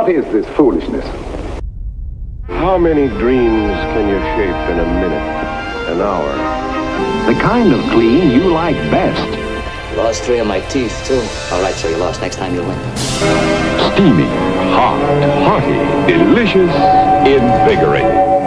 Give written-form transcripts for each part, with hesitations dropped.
What is this foolishness? How many dreams can you shape in a minute, an hour? The kind of clean you like best. Lost 3 of my teeth, too. All right, so you lost. Next time you'll win. Steamy, hot, hearty, delicious, invigorating.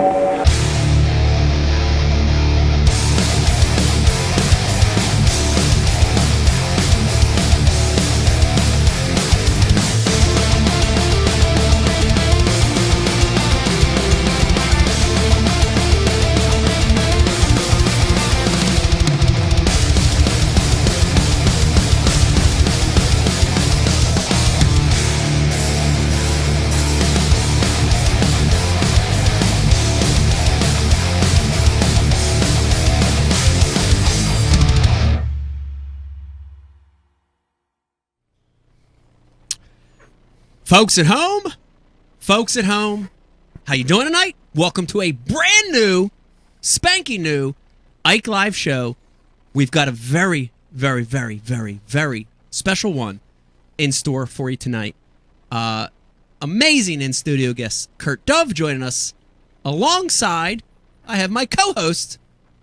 Folks at home, how you doing tonight? Welcome to a brand new, spanky new Ike Live show. We've got a very, very, very, very, very special one in store for you tonight. Amazing in-studio guest Kurt Dove joining us. Alongside, I have my co-host,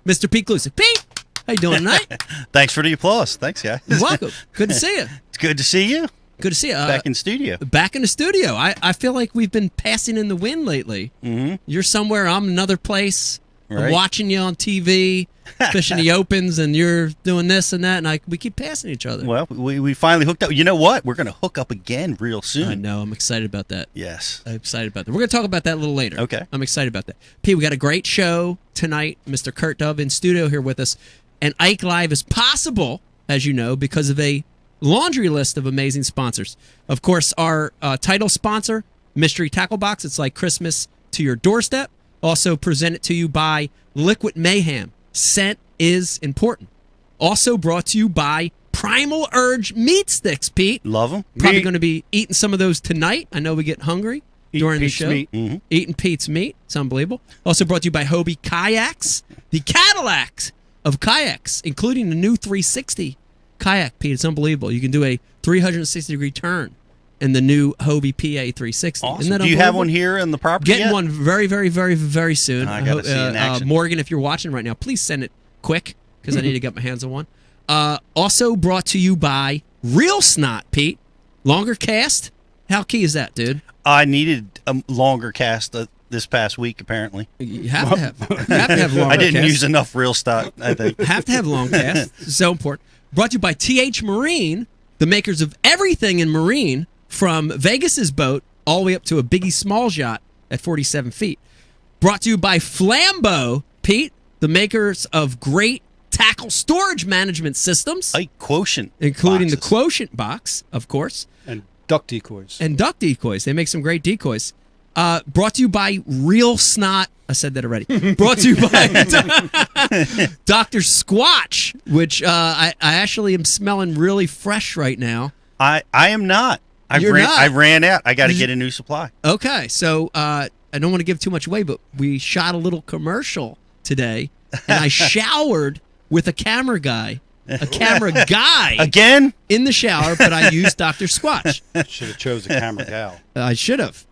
Mr. Pete Glusick. Pete, how you doing tonight? Thanks for the applause. Thanks, guys. You're welcome. Good to see you. It's good to see you. Good to see you. Back in studio. Back in the studio. I feel like we've been passing in the wind lately. Mm-hmm. You're somewhere, I'm another place. Right. I'm watching you on TV, fishing the opens, and you're doing this and that, and we keep passing each other. Well, we finally hooked up. You know what? We're going to hook up again real soon. I know. I'm excited about that. Yes. I'm excited about that. We're going to talk about that a little later. Okay. I'm excited about that. Pete, we got a great show tonight. Mr. Kurt Dove in studio here with us. And Ike Live is possible, as you know, because of a laundry list of amazing sponsors. Of course, our title sponsor, Mystery Tackle Box. It's like Christmas to your doorstep. Also presented to you by Liquid Mayhem. Scent is important. Also brought to you by Primal Urge Meat Sticks, Pete. Love them. Probably going to be eating some of those tonight. I know we get hungry during the show. Meat. Mm-hmm. Eating Pete's meat. It's unbelievable. Also brought to you by Hobie Kayaks, the Cadillacs of kayaks, including the new 360 kayak, Pete. It's unbelievable. You can do a 360-degree turn in the new Hobie PA 360. Awesome. Isn't that Do you have one here in the property Getting yet? one very, very, very, very soon. I got to see it in action. Morgan, if you're watching right now, please send it quick because I need to get my hands on one. Also brought to you by Real Snot, Pete. Longer cast. How key is that, dude? I needed a longer cast this past week, apparently. You have to have longer I didn't cast. use enough real stock, I think. Have to have long cast. So important. Brought to you by TH Marine, the makers of everything in marine, from Vegas's boat all the way up to a Biggie Small Yacht at 47 feet. Brought to you by Flambeau, Pete, the makers of great tackle storage management systems. Quotient including boxes. the Quotient box, of course. And duck decoys. They make some great decoys. Brought to you by Real Snot. I said that already. Brought to you by Dr. Squatch, which I actually am smelling really fresh right now. I am not. I ran out. I got to get a new supply. Okay, so I don't want to give too much away, but we shot a little commercial today, and I showered with a camera guy. A camera guy. Again? In the shower, but I used Dr. Squatch. Should have chose a camera gal. I should have.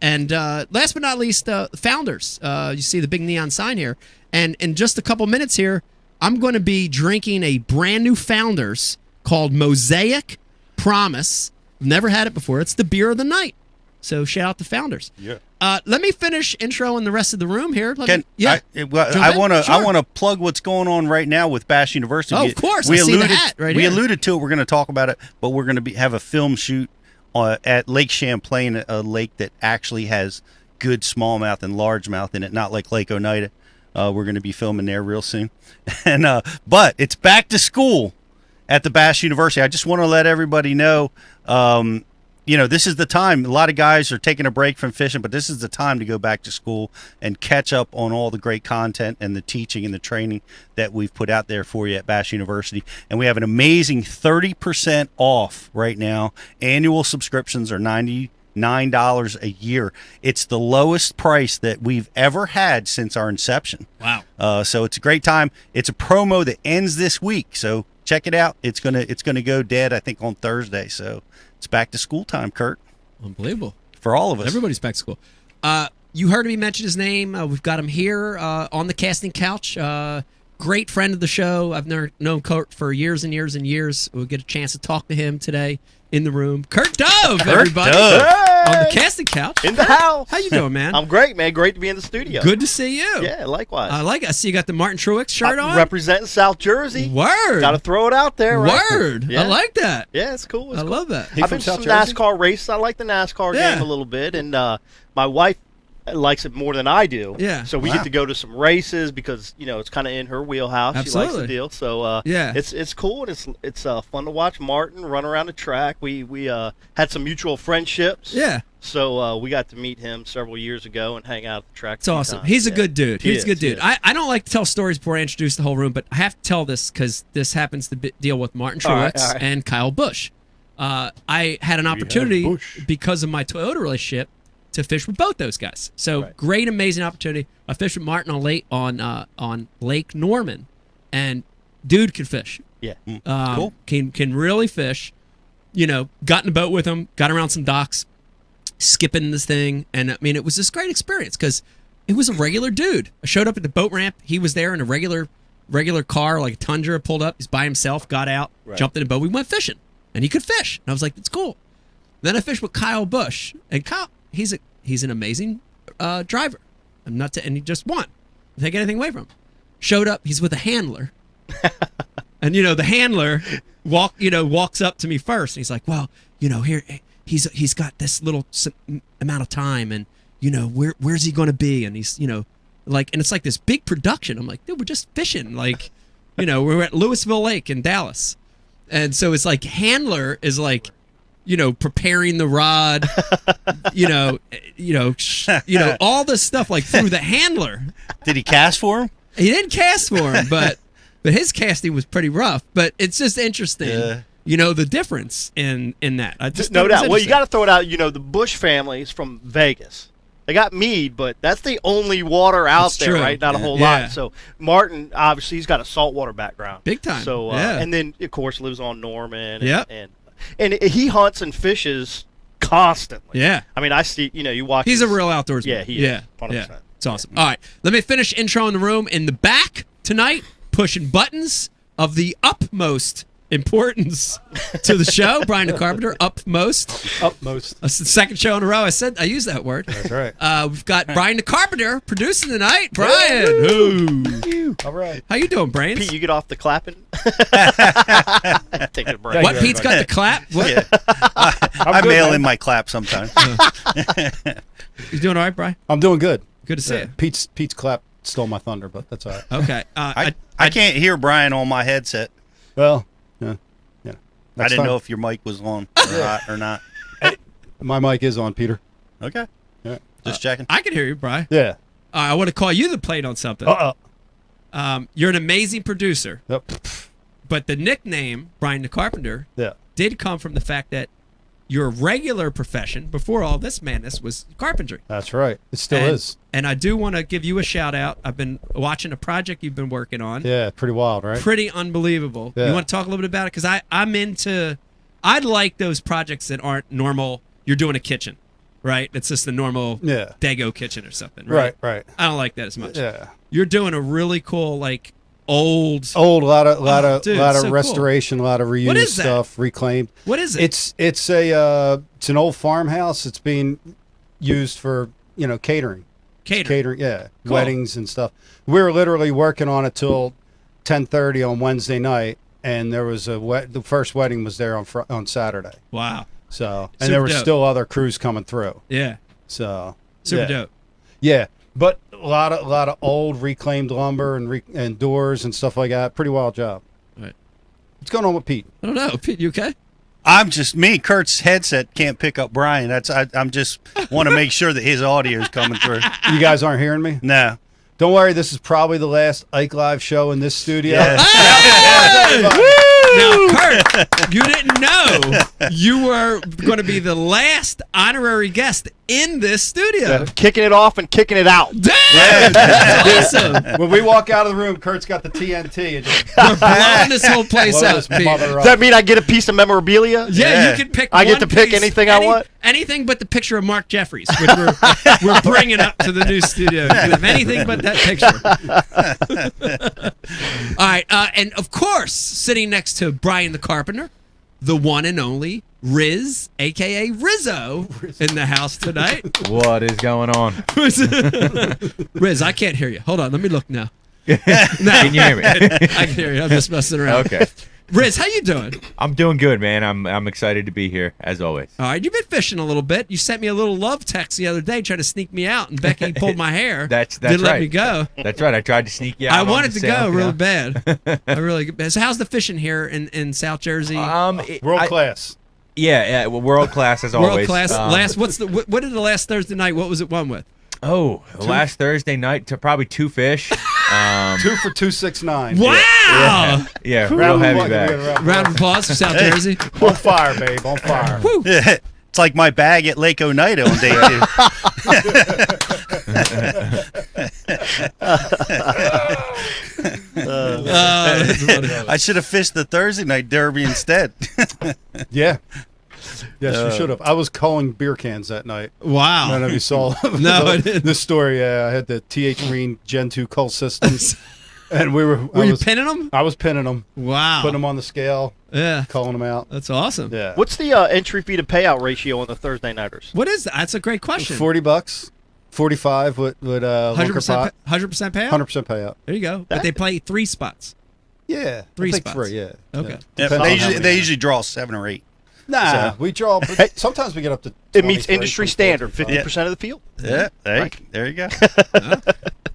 And last but not least, Founders. You see the big neon sign here. And in just a couple minutes here, I'm going to be drinking a brand new Founders called Mosaic Promise. Never had it before. It's the beer of the night. So shout out to Founders. Yeah. Let me finish introing the rest of the room here. I want to plug what's going on right now with Bass University. Oh, of course. I see the hat right we here. alluded to it. We're going to talk about it, but we're going to have a film shoot at Lake Champlain, a lake that actually has good smallmouth and largemouth in it, not like Lake Oneida. We're going to be filming there real soon. And but it's back to school at the Bass University. I just want to let everybody know, this is the time. A lot of guys are taking a break from fishing, but this is the time to go back to school and catch up on all the great content and the teaching and the training that we've put out there for you at Bass University. And we have an amazing 30% off right now. Annual subscriptions are $99 a year. It's the lowest price that we've ever had since our inception. Wow. So it's a great time. It's a promo that ends this week. So check it out. It's gonna go dead, I think, on Thursday. So it's back to school time, Kurt. Unbelievable. for all of us. Everybody's back to school. You heard me mention his name. We've got him here on the casting couch. Great friend of the show. I've known Kurt for years and years and years. We'll get a chance to talk to him today in the room. Kurt Dove, everybody. Dove. On the casting couch. In the house. How you doing, man? I'm great, man. Great to be in the studio. Good to see you. Yeah, likewise. I like it. I see you got the Martin Truex shirt on. Representing South Jersey. Word. Got to throw it out there, right? Word. Yeah. I like that. Yeah, it's cool. I love that. I've been to some NASCAR races. I like the NASCAR Yeah. game a little bit, and my wife likes it more than I do. Yeah. So we get to go to some races because it's kind of in her wheelhouse. Absolutely. She likes the deal. So yeah, it's cool and it's fun to watch Martin run around the track. We had some mutual friendships. Yeah. So we got to meet him several years ago and hang out at the track. It's awesome. He's a good dude. He's a good dude. He is. I don't like to tell stories before I introduce the whole room, but I have to tell this because this happens to deal with Martin Truex all right. and Kyle Busch. I had an opportunity because of my Toyota relationship to fish with both those guys. So great, amazing opportunity. I fished with Martin on Lake Norman, and dude can fish. Yeah. Cool. Can really fish. Got in a boat with him, got around some docks, skipping this thing, and I mean it was this great experience because it was a regular dude. I showed up at the boat ramp. He was there in a regular car, like a Tundra, pulled up. He's by himself, got out, jumped in the boat. We went fishing, and he could fish. And I was like, that's cool. Then I fished with Kyle Busch, and Kyle, he's an amazing driver. And he just won. Don't take anything away from him. Showed up. He's with a handler, and the handler walks up to me first. And he's like, well, here he's got this little amount of time, and where's he going to be? And he's and it's like this big production. I'm like, dude, we're just fishing. Like, we're at Louisville Lake in Dallas, and so it's like handler is like, preparing the rod, all this stuff like through the handler. Did he cast for him? He didn't cast for him, but his casting was pretty rough. But it's just interesting, the difference in that. I just no doubt. Well, you got to throw it out. The Bush family's from Vegas. They got mead, but that's the only water out That's there, true. right? Not a whole Yeah. lot. So Martin, obviously, he's got a saltwater background, big time. So yeah. and then of course lives on Norman. And, Yep. and he hunts and fishes constantly. Yeah. I mean, I see. You watch. He's a real outdoorsman. Yeah, he is. Yeah, 100%. yeah. It's awesome. All right, let me finish introing the room in the back tonight, pushing buttons of the utmost importance to the show. Brian the Carpenter, utmost. That's the second show in a row I used that word. That's right. We've got Brian the Carpenter producing tonight. Brian, Ooh. All right. How you doing, Brains? Pete, you get off the clapping. Take a break. What? Pete's got the clap. What? Yeah. I mail in my clap sometimes. You doing all right, Brian? I'm doing good. Good to see you. Pete's clap stole my thunder, but that's all right. Okay. I can't hear Brian on my headset. Well, yeah. I didn't know if your mic was on or not. My mic is on, Peter. Okay. Yeah. Just checking. I can hear you, Brian. Yeah. I want to call you the plate on something. You're an amazing producer. Yep. But the nickname, Brian the Carpenter, Yeah. did come from the fact that your regular profession, before all this madness, was carpentry. That's right. It still is. And I do want to give you a shout out. I've been watching a project you've been working on. Yeah, pretty wild, right? Pretty unbelievable. Yeah. You want to talk a little bit about it? Because I like those projects that aren't normal. You're doing a kitchen, right? It's just a normal Dago kitchen or something, right? Right. I don't like that as much. Yeah. You're doing a really cool, like, old, a lot of so restoration, a lot of reused What is that? stuff, reclaimed. What is it? It's an old farmhouse. It's being used for catering. Catering, yeah, Cool. weddings and stuff. We were literally working on it till 10:30 on Wednesday night, and there was the first wedding was there on Saturday. Wow. So Super and there were dope. still other crews coming through. Yeah. So Super yeah. dope. Yeah, but a lot of old reclaimed lumber and doors and stuff like that. Pretty wild job. Right. What's going on with Pete? I don't know. Pete, you okay? I'm just me. Kurt's headset can't pick up Brian. I'm just want to make sure that his audio is coming through. You guys aren't hearing me? No. Don't worry. This is probably the last Ike Live show in this studio. Yeah. Now, Kurt, you didn't know you were going to be the last honorary guest in this studio. Kicking it off and kicking it out. Damn! That's awesome. When we walk out of the room, Kurt's got the TNT. And just We're blowing this whole place blow up, this Pete. mother Does up. that mean I get a piece of memorabilia? Yeah, you can pick I get one to pick piece, anything I want? Anything but the picture of Mark Jeffries, which we're bringing up to the new studio. You can have anything but that picture. All right, and of course, sitting next to Brian the Carpenter, the one and only Riz, a.k.a. Rizzo, in the house tonight. What is going on? Riz, I can't hear you. Hold on, let me look now. Can you hear me? I can hear you. I'm just messing around. Okay. Riz, how you doing? I'm doing good, man. I'm excited to be here, as always. All right, you've been fishing a little bit. You sent me a little love text the other day trying to sneak me out, and Becky pulled my hair. That's Didn't let right. me go. That's right. I tried to sneak you out. I on wanted the to go sail, really yeah. bad. So how's the fishing here in South Jersey? World class. Yeah, well, world class as always. World class. What did the last Thursday night? What was it won with? Oh, last Thursday night, probably 2 fish. 2 for 269. Wow! Yeah, real Round of heavy applause. bag. Round of applause for South Jersey. On fire, babe. On fire. It's like my bag at Lake Oneida on day 2. That's funny. I should have fished the Thursday night derby instead. Yeah. Yes, you should have. I was culling beer cans that night. I don't Wow. know if you saw No, I didn't. this story. Yeah, I had the TH Green Gen 2 cull systems, and we were. Were you pinning them? I was pinning them, Wow. putting them on the scale, Yeah. culling them out. That's awesome. Yeah. What's the entry fee to payout ratio on the Thursday nighters? What is that? That's a great question. $40, 45 with 100% 100% payout. 100% payout. There you go. But they play 3 spots. Yeah, Three I think spots. 3. Yeah. Okay. Yeah. Yeah, Depends on how they many. usually draw 7 or 8. Nah, So- we draw. But sometimes we get up to. It meets 23, industry 24, standard, 25. 50% of the field. Yeah, there you go.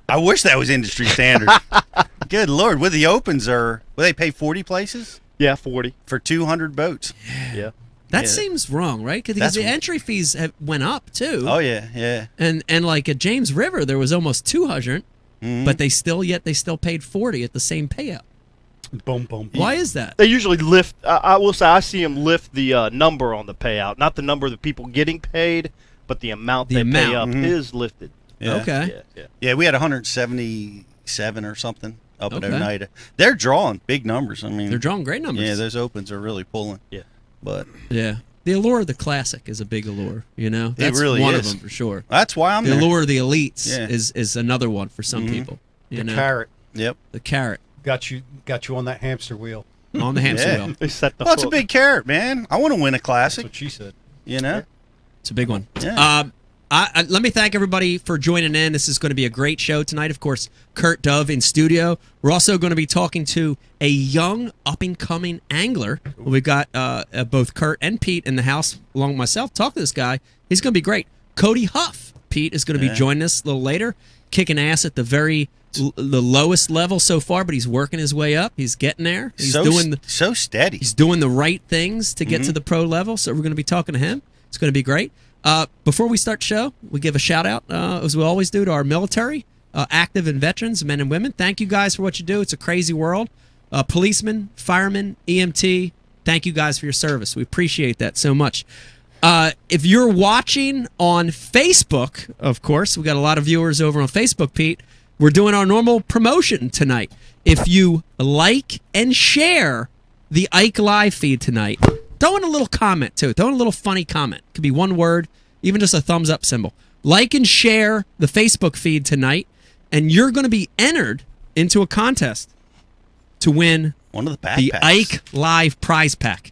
I wish that was industry standard. Good Lord, with the opens will they pay 40 places Yeah, 40. for 200 boats? Yeah. That Yeah. seems wrong, right? Because That's the wrong. entry fees went up too. Oh yeah. And like at James River, there was almost 200, but they still paid 40 at the same payout. Boom, boom. Why is that? They usually lift. I will say I see them lift the number on the payout, not the number of the people getting paid, but the amount The they amount. pay up is lifted. Yeah. Okay. Yeah. Yeah, we had 177 or something up at Okay. Oneida. They're drawing big numbers. I mean, They're drawing great numbers. Yeah, those opens are really pulling. Yeah. But Yeah. The allure of the classic is a big allure, you know? It That's really one is. of them for sure. that's why I'm The there. allure of the elites Yeah. is another one for some people. You know? Carrot Yep. The carrot got you on that hamster wheel. on the hamster Yeah. wheel. They set the Well, it's a hook. big carrot, man. I want to win a That's classic. what she said. You know. It's a big one. Yeah. Let me thank everybody for joining in. This is going to be a great show tonight. Of course, Kurt Dove in studio. We're also going to be talking to a young, up-and-coming angler. We've got both Kurt and Pete in the house, along with myself. Talk to this guy. He's going to be great. Cody Huff, Pete, is going to be joining us a little later, kicking ass at the lowest level so far, but he's working his way up. He's getting there. He's so steady. He's doing the right things to get to the pro level, so we're going to be talking to him. It's going to be great. Before we start the show, we give a shout-out, as we always do, to our military, active and veterans, men and women. Thank you guys for what you do. It's a crazy world. Policemen, firemen, EMT, thank you guys for your service. We appreciate that so much. If you're watching on Facebook, of course, we got a lot of viewers over on Facebook, Pete. We're doing our normal promotion tonight. If you like and share the Ike Live feed tonight, throw in a little comment, too. Throw in a little funny comment. It could be one word, even just a thumbs up symbol. Like and share the Facebook feed tonight, and you're going to be entered into a contest to win One of the the backpacks. Ike Live prize pack.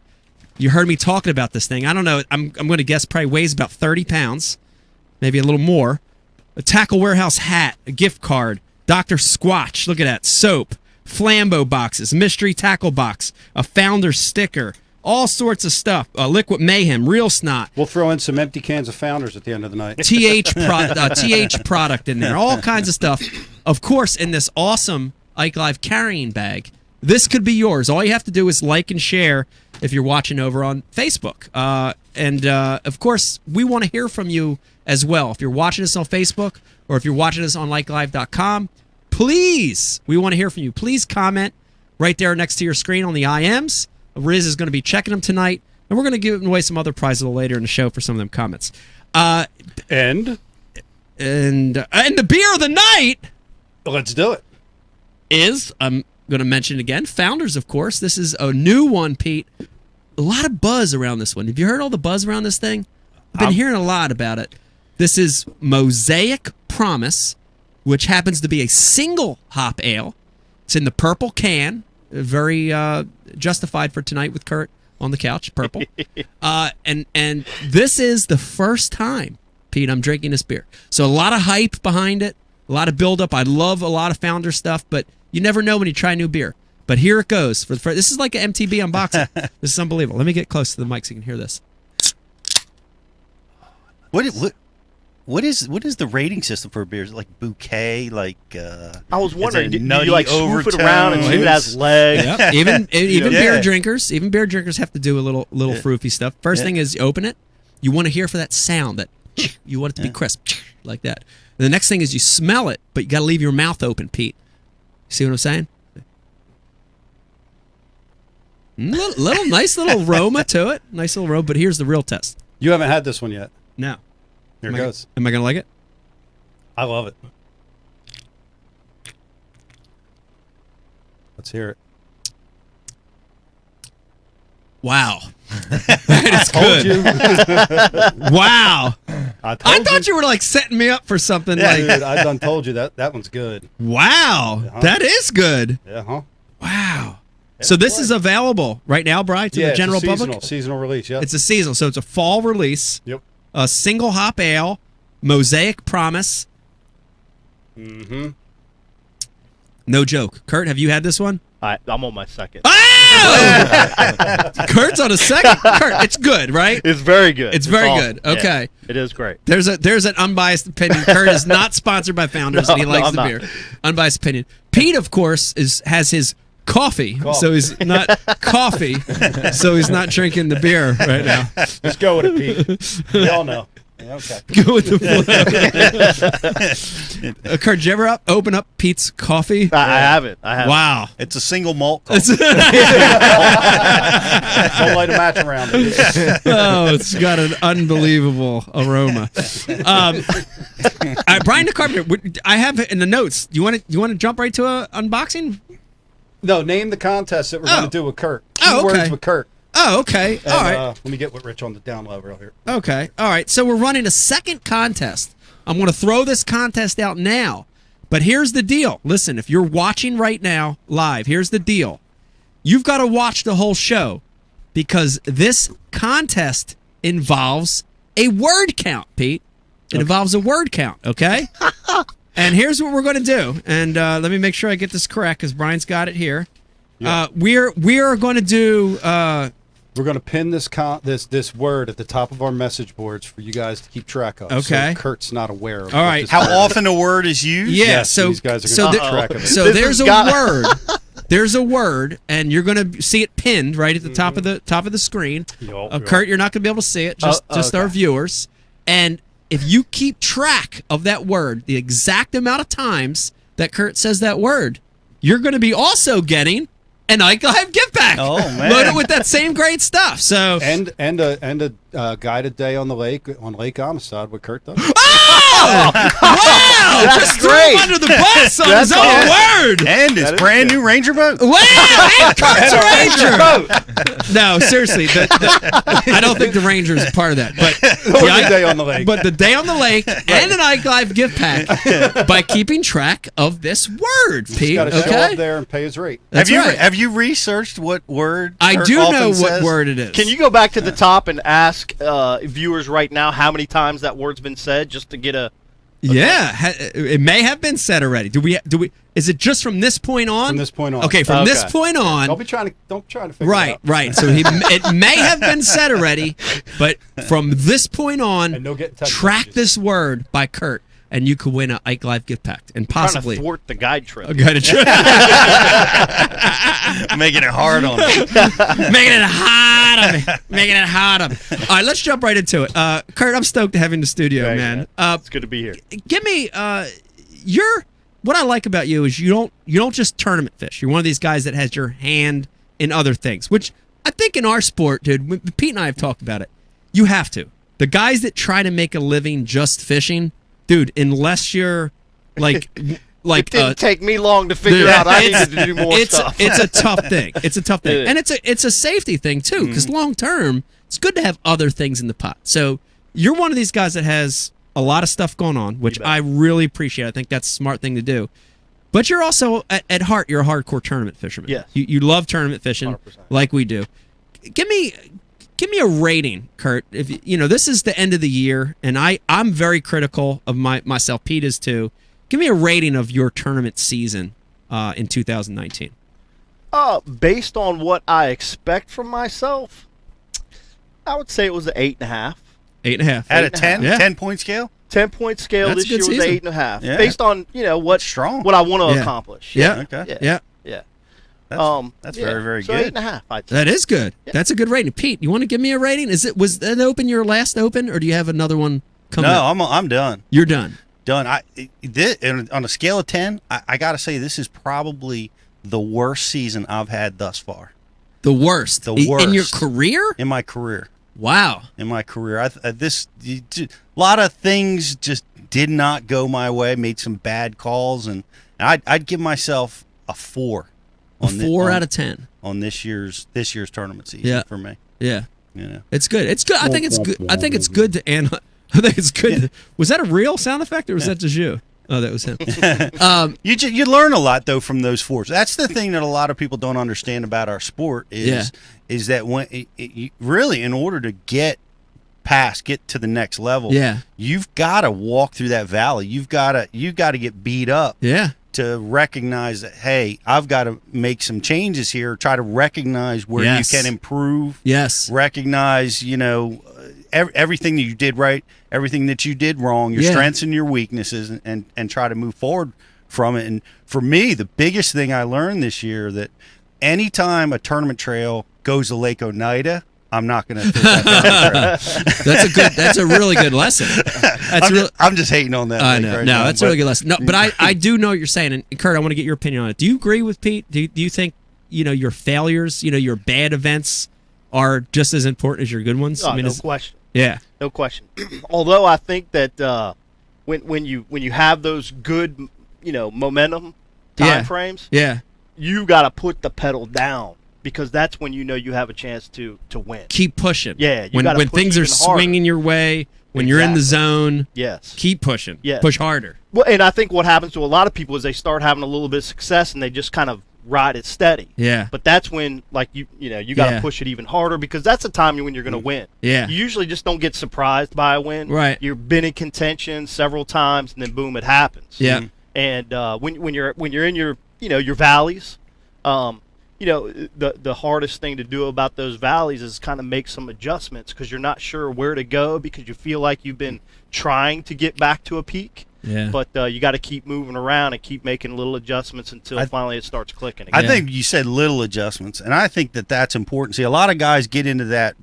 You heard me talking about this thing. I don't know. I'm going to guess probably weighs about 30 pounds, maybe a little more. A Tackle Warehouse hat, a gift card, Dr. Squatch, look at that, soap, Flambeau boxes, mystery tackle box, a founder sticker, all sorts of stuff. Liquid Mayhem, Real Snot, We'll throw in some empty cans of Founders at the end of the night. TH product in there, all kinds of stuff. Of course, in this awesome Ike Live carrying bag. This could be yours. All you have to do is like and share if you're watching over on Facebook. And of course, we want to hear from you as well. If you're watching us on Facebook or if you're watching us on likelive.com, please, we want to hear from you. Please comment right there next to your screen on the IMs. Riz is going to be checking them tonight, and we're going to give away some other prizes a little later in the show for some of them comments. And And the beer of the night let's do it. is, I'm going to mention it again, Founders, of course. This is a new one, Pete. A lot of buzz around this one. Have you heard all the buzz around this thing? I've been hearing a lot about it. This is Mosaic Promise, which happens to be a single hop ale. It's in the purple can, very justified for tonight with Kurt on the couch, purple. And this is the first time, Pete, I'm drinking this beer. So a lot of hype behind it, a lot of build-up. I love a lot of founder stuff, but you never know when you try new beer. But here it goes. For the first, this is like an MTB unboxing. This is unbelievable. Let me get close to the mic so you can hear this. What is the rating system for beers? Like bouquet, like I was wondering, do nutty you like swoop it around and see if it overtones? has legs? Yep. Even Yeah. beer drinkers have to do a little froofy stuff. First thing is you open it. You want to hear for that sound that you want it to be crisp like that. And the next thing is you smell it, but you got to leave your mouth open, Pete. See what I'm saying? Nice little aroma to it. Nice little aroma. But here's the real test. You haven't had this one yet. No. Here it goes. Am I gonna like it? I love it. Let's hear it. Wow. That is good. Wow. I thought you were like setting me up for something like Dude, I done told you that one's good. wow. Uh-huh. That is good. Yeah, huh? Wow. So this is available right now, Bri, to the general it's a public? seasonal release, yep. It's a seasonal, so it's a fall release. Yep. A single hop ale, Mosaic Promise. Mm-hmm. No joke. Kurt, have you had this one? I'm on my second. Oh! Kurt's on a second. Kurt, it's good, right? It's very good. It's very awesome. good. Okay. Yeah, it is great. There's an unbiased opinion. Kurt is not sponsored by Founders, and he likes the beer. Unbiased opinion. Pete, of course, has his coffee, so he's not coffee, so he's not drinking the beer right now. Just go with it, Pete. We all know. Yeah, okay. Go with the flow. Kurt, did you ever open up Pete's coffee? I haven't. Wow. It's a single malt coffee. Don't light a match around it. Oh, it's got an unbelievable aroma. Brian the Carpenter, I have it in the notes. You want to jump right to a unboxing? No, name the contest that we're going to do with Kurt. Oh, okay. Words with Kurt. Oh, okay. And, All right. Let me get with Rich on the down low real here. Okay. All right. So we're running a second contest. I'm going to throw this contest out now. But here's the deal. Listen, if you're watching right now live, here's the deal. You've got to watch the whole show because this contest involves a word count, Pete. It involves a word count, okay? And here's what we're going to do. And let me make sure I get this correct because Brian's got it here. Yeah. We are going to do... we're going to pin this word at the top of our message boards for you guys to keep track of. Okay. So Kurt's not aware of it. All right. How often a word is used? Yeah. Yes, so these guys are going to keep track of it. So there's a word. There's a word, and you're going to see it pinned right at the top of the screen. Kurt, you're not going to be able to see it. Just okay. Our viewers. And if you keep track of that word, the exact amount of times that Kurt says that word, you're going to be also getting an Ike Live gift pack. Oh, man. Loaded with that same great stuff. So and a guided day on the lake on Lake Amistad with Kurt does. Oh! Wow! That's Just threw great. him under the bus on his own word. And his brand new Ranger boat. Wow! And Kurt's a Ranger. No, seriously, I don't think the Ranger is part of that. But the day on the lake. But the day on the lake and an Ike Live gift pack by keeping track of this word, Pete. He's got to show Okay. up there and pay his rate. That's right. Have you researched what word? I Kurt do often know what says? word it is. Can you go back to the top and ask viewers right now how many times that word's been said, just to get a? Yeah, it may have been said already. Do we? Is it just from this point on? From this point on. Okay, from this point on. Don't try to figure it out. Right. So it may have been said already, but from this point on, And no getting text track messages. this word by Kurt, and you could win an Ike Live gift pack, and possibly Trying to thwart the guide trip. a guided trip. Making it hard on him. Making it hot on me. Making it hot on me. All right, let's jump right into it. Kurt, I'm stoked to have you in the studio, man. It's good to be here. Give me what I like about you is you don't just tournament fish. You're one of these guys that has your hand in other things, which I think in our sport, dude, Pete and I have talked about it. You have to. The guys that try to make a living just fishing, dude, unless you're like It didn't take me long to figure out I needed to do more stuff. It's a tough thing. It's a tough thing. It And it's a safety thing too, because long term, it's good to have other things in the pot. So you're one of these guys that has a lot of stuff going on, which I really appreciate. I think that's a smart thing to do. But you're also, at heart, you're a hardcore tournament fisherman. Yes. You love tournament fishing 100%. like we do. Give me a rating, Kurt. If this is the end of the year, and I'm very critical of myself. Pete is too. Give me a rating of your tournament season in 2019. Based on what I expect from myself, I would say it was an 8.5. 8.5. Out of 10? Yeah. 10-point scale? 10-point scale That's this a good year was season. 8.5. Yeah. Based on what Strong. what I want to Yeah. accomplish. Yeah. Okay. Yeah. Yeah. That's very, very so good. 8.5. I'd say. That is good. That's a good rating. Pete, you want to give me a rating? Was that open your last open, or do you have another one coming No, up? I'm done. You're done. Done. On a scale of 10, I got to say this is probably the worst season I've had thus far The worst. The In your worst. career? in my career. Wow. A lot of things just did not go my way. Made some bad calls, and I'd give myself a 4. A 4 out of 10. on this year's tournament season Yeah. for me. Yeah. It's good. It's good. I think it's good. I think it's good to analyze. I think it's good. Was that a real sound effect, or was that just you? Oh, that was him. You learn a lot though from those 4s. That's the thing that a lot of people don't understand about our sport is that when you really, in order to get to the next level, you've got to walk through that valley. You've got to get beat up. Yeah. To recognize that, hey, I've got to make some changes here. Try to recognize where Yes. you can improve. Yes. Recognize, everything that you did right, everything that you did wrong, your strengths and your weaknesses, and try to move forward from it. And for me, the biggest thing I learned this year that anytime a tournament trail goes to Lake Oneida, I'm not going to fish that tournament trail. That's a really good lesson. I'm just hating on that. I lake know. right No, now, that's a really good lesson. No, but I do know what you're saying. And Kurt, I want to get your opinion on it. Do you agree with Pete? Do you think, your failures, your bad events are just as important as your good ones? Oh, no question. Yeah. No question. Although I think that when you have those good, momentum time frames, you got to put the pedal down, because that's when you have a chance to win. Keep pushing. Yeah, when gotta push things are even harder. swinging your way, when you're in the zone, Yes. keep pushing. Yes. Push harder. Well, and I think what happens to a lot of people is they start having a little bit of success and they just kind of ride it steady. Yeah. But that's when, like, you got to push it even harder, because that's the time when you're going to win. Yeah. You usually just don't get surprised by a win. Right. You've been in contention several times, and then boom, it happens. Yeah. And when you're in your your valleys, the hardest thing to do about those valleys is kind of make some adjustments, because you're not sure where to go, because you feel like you've been trying to get back to a peak. Yeah. But you got to keep moving around and keep making little adjustments until finally it starts clicking again. I think you said little adjustments, and I think that that's important. See, a lot of guys get into that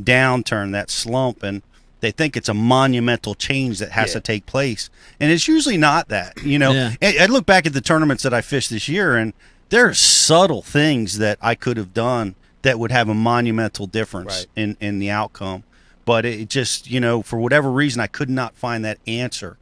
downturn, that slump, and they think it's a monumental change that has to take place, and it's usually not that. I look back at the tournaments that I fished this year, and there are subtle things that I could have done that would have a monumental difference in the outcome, but it just, for whatever reason, I could not find that answer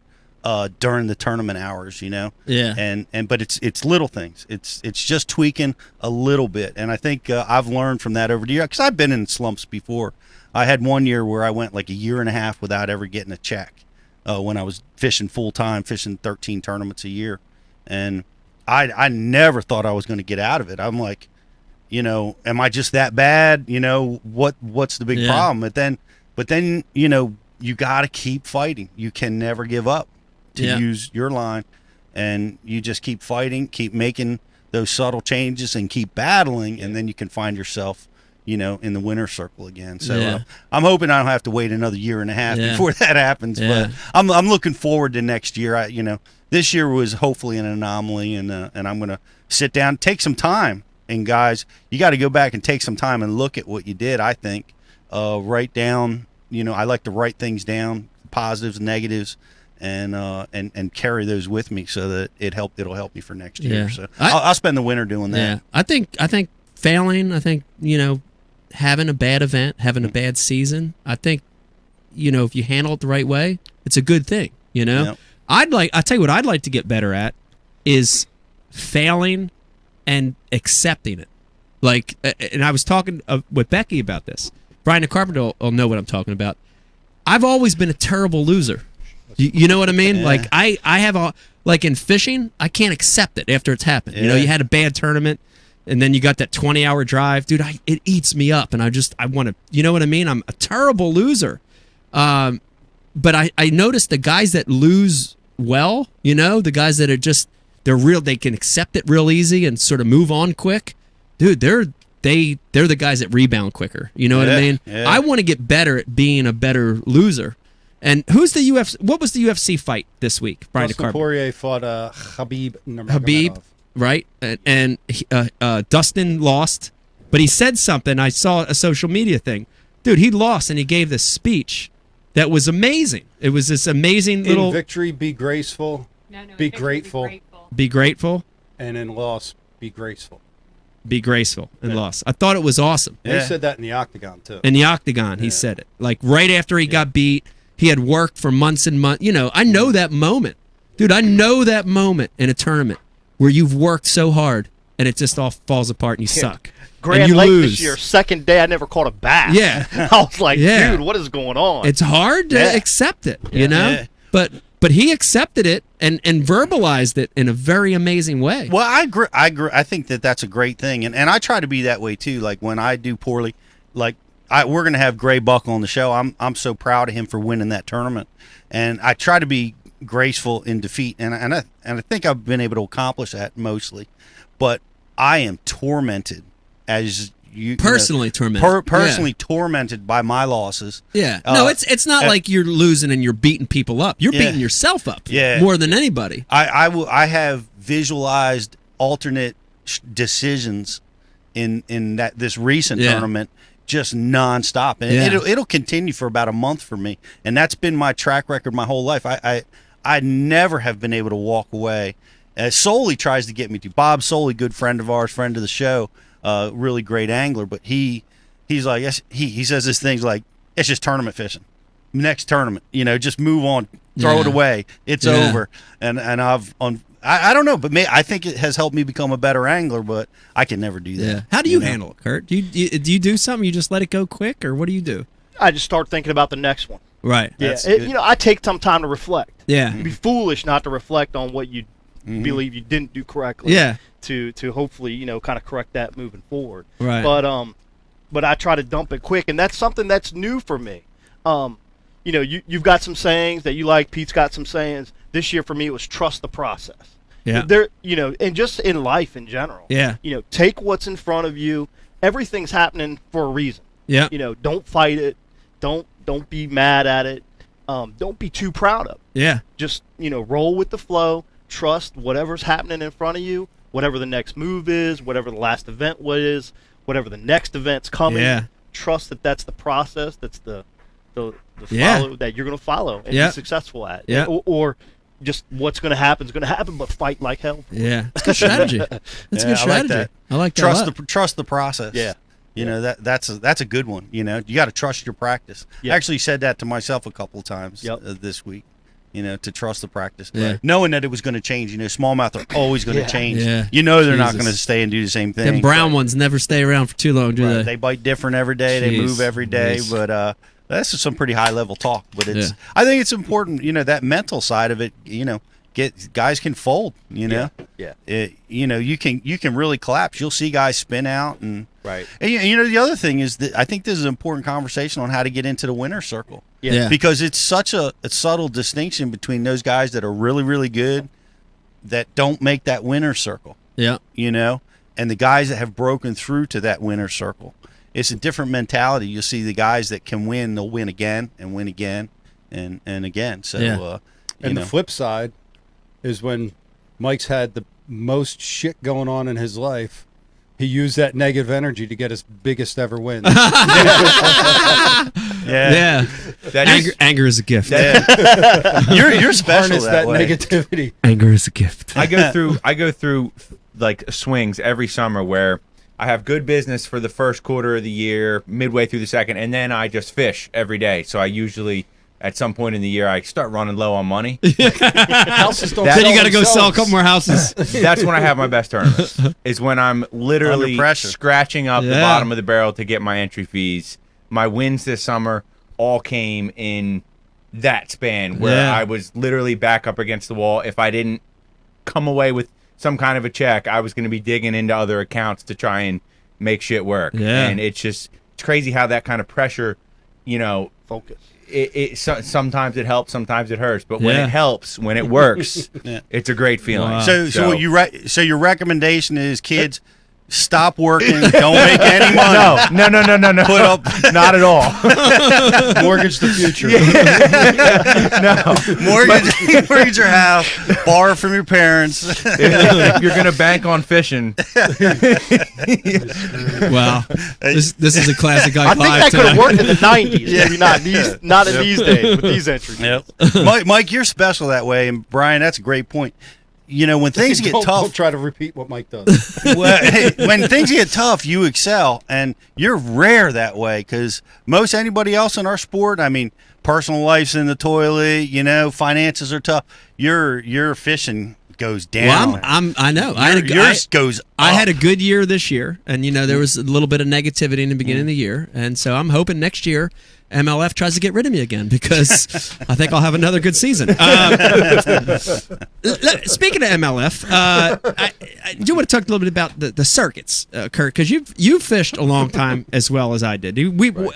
during the tournament hours, but it's little things. It's just tweaking a little bit, and I think I've learned from that over the years, because I've been in slumps before. I had one year where I went like a year and a half without ever getting a check when I was fishing full time, fishing 13 tournaments a year, and I never thought I was going to get out of it. I'm like, am I just that bad? What's the big problem? But then you got to keep fighting. You can never give up, to use your line, and you just keep fighting, keep making those subtle changes, and keep battling, and then you can find yourself in the winner's circle again. So I'm hoping I don't have to wait another year and a half before that happens. But I'm looking forward to next year. This year was hopefully an anomaly, and I'm going to sit down, take some time, and guys, you got to go back and take some time and look at what you did. I think write down. I like to write things down, positives, negatives, and carry those with me, so that it'll help me for next year. So I'll spend the winter doing that. Yeah, I think failing. I think having a bad event, having a bad season. I think if you handle it the right way, it's a good thing. Yep. I tell you what I'd like to get better at is failing and accepting it. And I was talking with Becky about this. Brian the Carpenter will know what I'm talking about. I've always been a terrible loser. You know what I mean? Yeah. Like I have a like in fishing, I can't accept it after it's happened. You know, Yeah. you had a bad tournament, and then you got that 20-hour drive, dude. It eats me up, and I want to. You know what I mean? I'm a terrible loser. But I noticed the guys that lose well, you know, the guys that are just they can accept it real easy and sort of move on quick. Dude, they're the guys that rebound quicker. You know what I mean? Yeah. I want to get better at being a better loser. And who's the UFC? What was the UFC fight this week? Brian Dustin DeCarbo. Poirier fought Habib. Habib, right? And Dustin lost, but he said something. I saw a social media thing. Dude, he lost, and he gave this speech that was amazing. It was this amazing little In victory, be graceful. No, Be grateful. be grateful, And in loss, be graceful. be graceful, and loss. I thought it was awesome. They said that in the octagon too. In the octagon, he said it. Like right after he got beat, he had worked for months and months. You know, I know that moment. Dude, I know that moment in a tournament where you've worked so hard and it just all falls apart and you suck. Grand and you Lake lose. this year, second day, I never caught a bass. Yeah. I was like, Yeah. dude, what is going on? It's hard to accept it, you know? Yeah. But he accepted it and verbalized it in a very amazing way. Well, I agree. I think that's a great thing, and I try to be that way too. Like when I do poorly, like we're gonna have Gray Buck on the show. I'm so proud of him for winning that tournament, and I try to be graceful in defeat, and I think I've been able to accomplish that mostly. But I am tormented as you Personally tormented. personally tormented by my losses. Yeah. No, it's not like you're losing and you're beating people up. You're beating yourself up more than anybody. I have visualized alternate decisions in this recent tournament just nonstop, and it'll continue for about a month for me, and that's been my track record my whole life. I never have been able to walk away. Soley tries to get me to. Bob Soley, good friend of ours, friend of the show, really great angler, but he's like, yes, he says this thing's like, it's just tournament fishing. Next tournament, just move on, throw it away, it's over. And I don't know, but I think it has helped me become a better angler, but I can never do that. Yeah. How do you handle it, Kurt? Do you do something? You just let it go quick, or what do you do? I just start thinking about the next one. Right. Yeah. I take some time to reflect. Yeah. It'd be foolish not to reflect on what you believe you didn't do correctly. Yeah. To hopefully kind of correct that moving forward. Right. But I try to dump it quick, and that's something that's new for me. You've got some sayings that you like. Pete's got some sayings. This year for me it was trust the process. Yeah. And just in life in general. Yeah. Take what's in front of you. Everything's happening for a reason. Yeah. Don't fight it. Don't be mad at it. Don't be too proud of it. Yeah. Just roll with the flow. Trust whatever's happening in front of you, whatever the next move is, whatever the last event is, whatever the next event's coming. Yeah. Trust that that's the process. That's the follow that you're going to follow and be successful at. Yeah. Or just what's going to happen is going to happen, but fight like hell. Yeah. It's good strategy. That's good strategy. I like that. I like that. Trust the process. Yeah. That's a good one. You got to trust your practice. Yeah. I actually said that to myself a couple of times this week. To trust the practice, knowing that it was going to change. Smallmouth are always going to change. Yeah. They're not going to stay and do the same thing. Them brown ones never stay around for too long, do they? They bite different every day. They move every day. Jeez. But that's just some pretty high level talk. But I think it's important. That mental side of it. Guys can fold. Yeah. You can really collapse. You'll see guys spin out and. Right. And the other thing is that I think this is an important conversation on how to get into the winner's circle. Yeah. Because it's such a subtle distinction between those guys that are really, really good that don't make that winner's circle. Yeah. And the guys that have broken through to that winner's circle. It's a different mentality. You'll see the guys that can win, they'll win again and win again and again. So the flip side is when Mike's had the most shit going on in his life. He used that negative energy to get his biggest ever win. Yeah. Anger is a gift. You're special Harness that way. negativity. Anger is a gift. I go through like swings every summer where I have good business for the first quarter of the year, midway through the second, and then I just fish every day. So I usually, at some point in the year, I start running low on money. Houses don't Then you got to go themselves. sell a couple more houses. That's when I have my best tournaments. Is when I'm literally Under pressure. scratching up the bottom of the barrel to get my entry fees. My wins this summer all came in that span where I was literally back up against the wall. If I didn't come away with some kind of a check, I was going to be digging into other accounts to try and make shit work. And it's crazy how that kind of pressure, focus. Sometimes it helps, sometimes it hurts, but when it helps, when it works, it's a great feeling. Wow. So your recommendation is, kids, stop working, don't make any money. No. Put up, not at all. Mortgage the future. No. mortgage your house, borrow from your parents. If you're gonna bank on fishing. Wow, this is a classic Ike I think Live that could have tonight. worked in the '90s. Maybe not in these days with these entries. Yep. Mike, you're special that way, and Brian, that's a great point. When things get tough, don't try to repeat what Mike does. when things get tough, you excel, and you're rare that way, because most anybody else in our sport, personal life's in the toilet, finances are tough. Your fishing goes down. Well, I know. Yours goes up. I had a good year this year, and there was a little bit of negativity in the beginning of the year, and so I'm hoping next year MLF tries to get rid of me again, because I think I'll have another good season. Speaking of MLF, I do want to talk a little bit about the circuits, Kurt, because you've fished a long time as well as I did.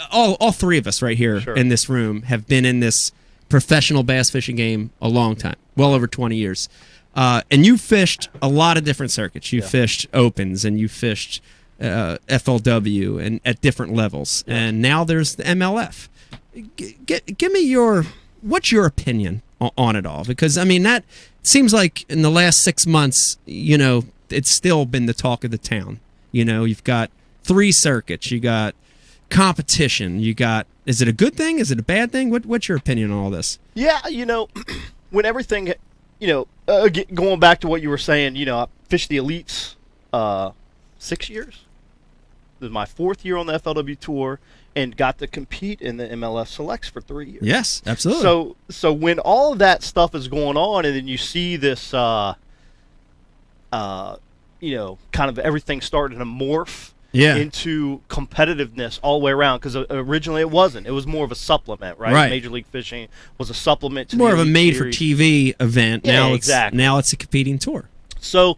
All three of us right here in this room have been in this professional bass fishing game a long time, well over 20 years. And you fished a lot of different circuits. You fished opens, and you fished FLW, and at different levels, and now there's the MLF. Give me what's your opinion on it all? Because that seems like in the last 6 months, it's still been the talk of the town. You've got 3 circuits, you got competition, you got. Is it a good thing? Is it a bad thing? What's your opinion on all this? Yeah, when everything, going back to what you were saying, I fished the elites 6 years. This is my 4th year on the FLW Tour, and got to compete in the MLS Selects for 3 years. Yes, absolutely. So when all of that stuff is going on, and then you see this, kind of everything starting to morph into competitiveness all the way around, because originally it wasn't. It was more of a supplement, right? Major League Fishing was a supplement to more the of a Elite Series. made-for-TV event. Yeah, Now it's a competing tour. So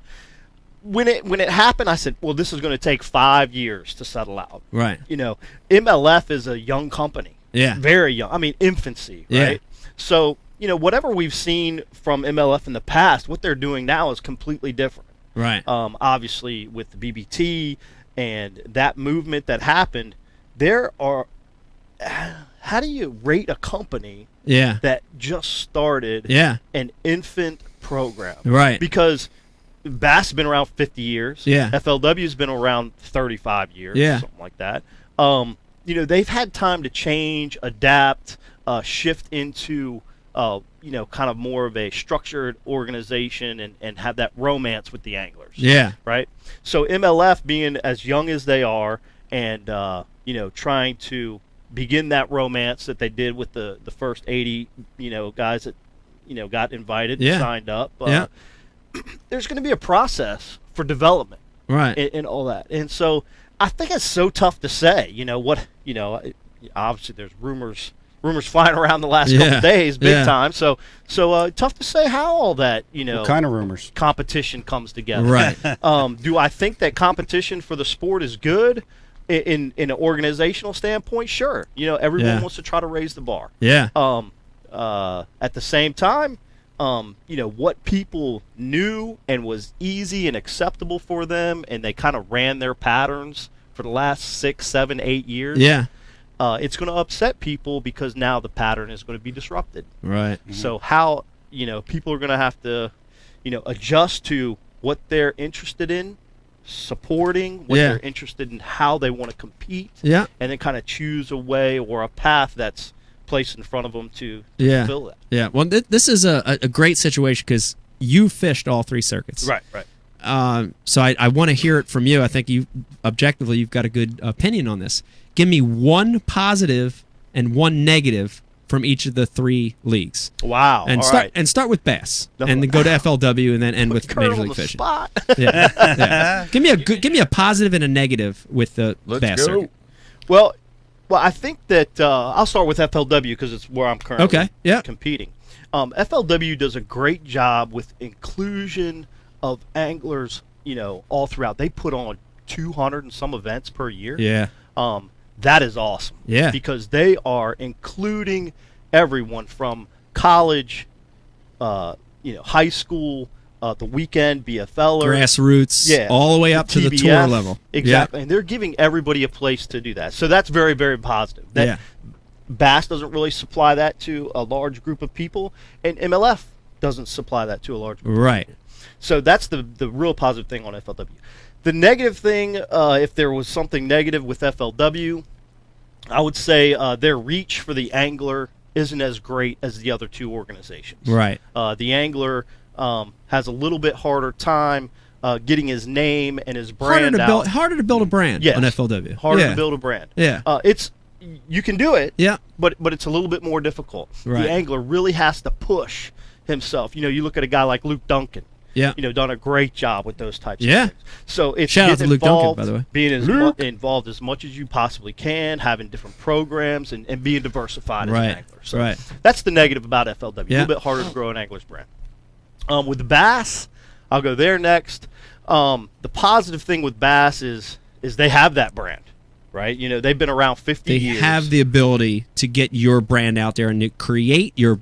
when it happened, I said, well, this is going to take 5 years to settle out. Right. MLF is a young company. Yeah. Very young. Infancy, right? Yeah. So, whatever we've seen from MLF in the past, what they're doing now is completely different. Right. Obviously, with the BBT and that movement that happened, there are. How do you rate a company that just started an infant program? Right. Because Bass has been around 50 years. Yeah. FLW's been around 35 years. Yeah. Something like that. They've had time to change, adapt, shift into, kind of more of a structured organization and have that romance with the anglers. Yeah. Right? So MLF, being as young as they are, and, trying to begin that romance that they did with the first 80, guys that, got invited and signed up. There's going to be a process for development, right, and all that. And so I think it's so tough to say. Obviously there's rumors flying around the last couple of days, big time. So tough to say how all that what kind of rumors competition comes together. Right. Do I think that competition for the sport is good in an organizational standpoint? Sure. Everyone wants to try to raise the bar. Yeah. At the same time, what people knew and was easy and acceptable for them, and they kind of ran their patterns for the last 6, 7, 8 years. Yeah. It's going to upset people, because now the pattern is going to be disrupted. Right. Mm-hmm. So how, people are going to have to, adjust to what they're interested in, supporting, what they're interested in, how they want to compete. Yeah. And then kind of choose a way or a path that's placed in front of them to fulfill that. Yeah. Well, this is a great situation, because you fished all 3 circuits. Right. So I want to hear it from you. I think you've got a good opinion on this. Give me one positive and one negative from each of the 3 leagues. Wow. And start with bass, and then go to FLW, and then end with Major League Fishing. Yeah. Give me a positive and a negative with the bass circuit. Well, Well, I think that I'll start with FLW because it's where I'm currently competing. FLW does a great job with inclusion of anglers, all throughout. They put on 200 and some events per year. Yeah. That is awesome. Yeah. Because they are including everyone from college, high school, the weekend, BFL, grassroots, all the way up to the tour level. Exactly. And they're giving everybody a place to do that. So that's very, very positive. Bass doesn't really supply that to a large group of people, and MLF doesn't supply that to a large group of people. So that's the real positive thing on FLW. The negative thing, if there was something negative with FLW, I would say their reach for the angler isn't as great as the other two organizations. Right. The angler has a little bit harder time getting his name and his brand out. Harder to build a brand on FLW. Harder to build a brand. Yeah. You can do it. Yeah. But it's a little bit more difficult. Right. The angler really has to push himself. You look at a guy like Luke Duncan. Yeah. Done a great job with those types of things. So it's shout out to Luke Duncan, by the way. Being involved as much as you possibly can, having different programs, and being diversified as an angler. So that's the negative about FLW. A little bit harder to grow an angler's brand. With the bass, I'll go there next. The positive thing with bass is they have that brand, right? They've been around 50 years. They have the ability to get your brand out there and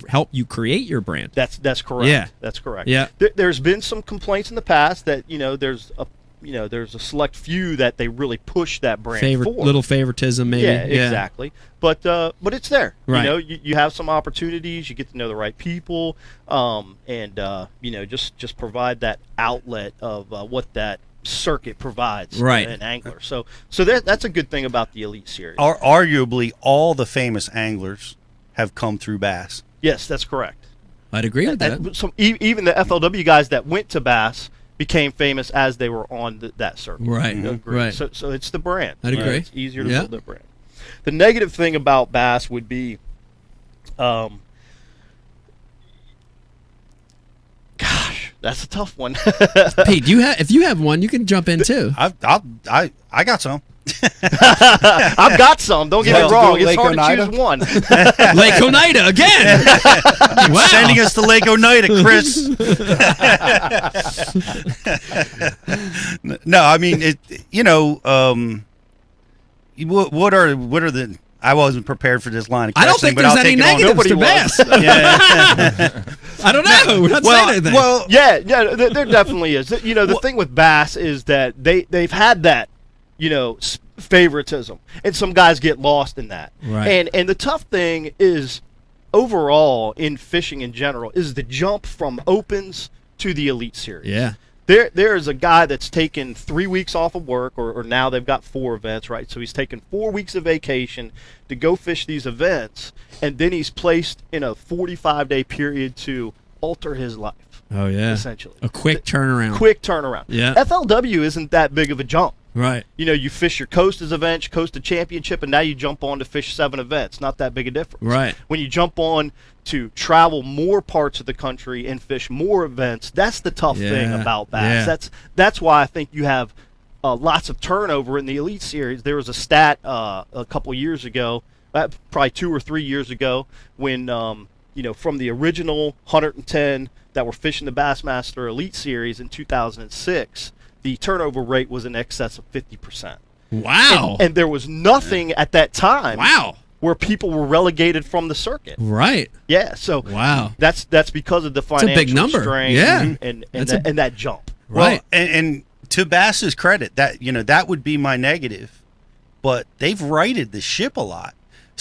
help you create your brand. That's correct. Yeah. That's correct. Yeah. There's been some complaints in the past that there's a select few that they really push that brand for. Little favoritism, maybe. Yeah, exactly. But it's there. Right. You have some opportunities. You get to know the right people, and just provide that outlet of what that circuit provides an angler. So that's a good thing about the Elite Series. Arguably, all the famous anglers have come through bass. Yes, that's correct. I'd agree with that. So even the FLW guys that went to bass became famous as they were on that circuit. Right. Right. So it's the brand. I'd agree. It's easier to build the brand. The negative thing about bass would be, gosh, that's a tough one. Pete, if you have one, you can jump in too. I got some. I've got some. Don't get me wrong. It's hard to choose one. Lake Oneida again. Wow. Sending us to Lake Oneida, Chris. No, I mean what are the? I wasn't prepared for this line of questioning. I don't think there's any negatives to bass. I don't know. We're not saying anything. Well, yeah, there definitely is. The thing with bass is that they've had that, favoritism, and some guys get lost in that. Right. And the tough thing is, overall in fishing in general, is the jump from opens to the Elite Series. Yeah. There is a guy that's taken 3 weeks off of work, or now they've got 4 events, right? So he's taken 4 weeks of vacation to go fish these events, and then he's placed in a 45-day period to alter his life. Oh, yeah. Essentially. A quick turnaround. Yeah. FLW isn't that big of a jump. Right. You fish your Coastas event, Costa Championship, and now you jump on to fish 7 events. Not that big a difference. Right. When you jump on to travel more parts of the country and fish more events, that's the tough thing about bass. Yeah. That's why I think you have lots of turnover in the Elite Series. There was a stat a couple years ago, probably 2 or 3 years ago, when from the original 110 that were fishing the Bassmaster Elite Series in 2006. The turnover rate was in excess of 50%. Wow. And there was nothing at that time. Wow. Where people were relegated from the circuit. Right. Yeah. So wow. That's because of the financial big number. strain. Yeah. And that jump. Right. Well, and to Bass's credit, that would be my negative, but they've righted the ship a lot.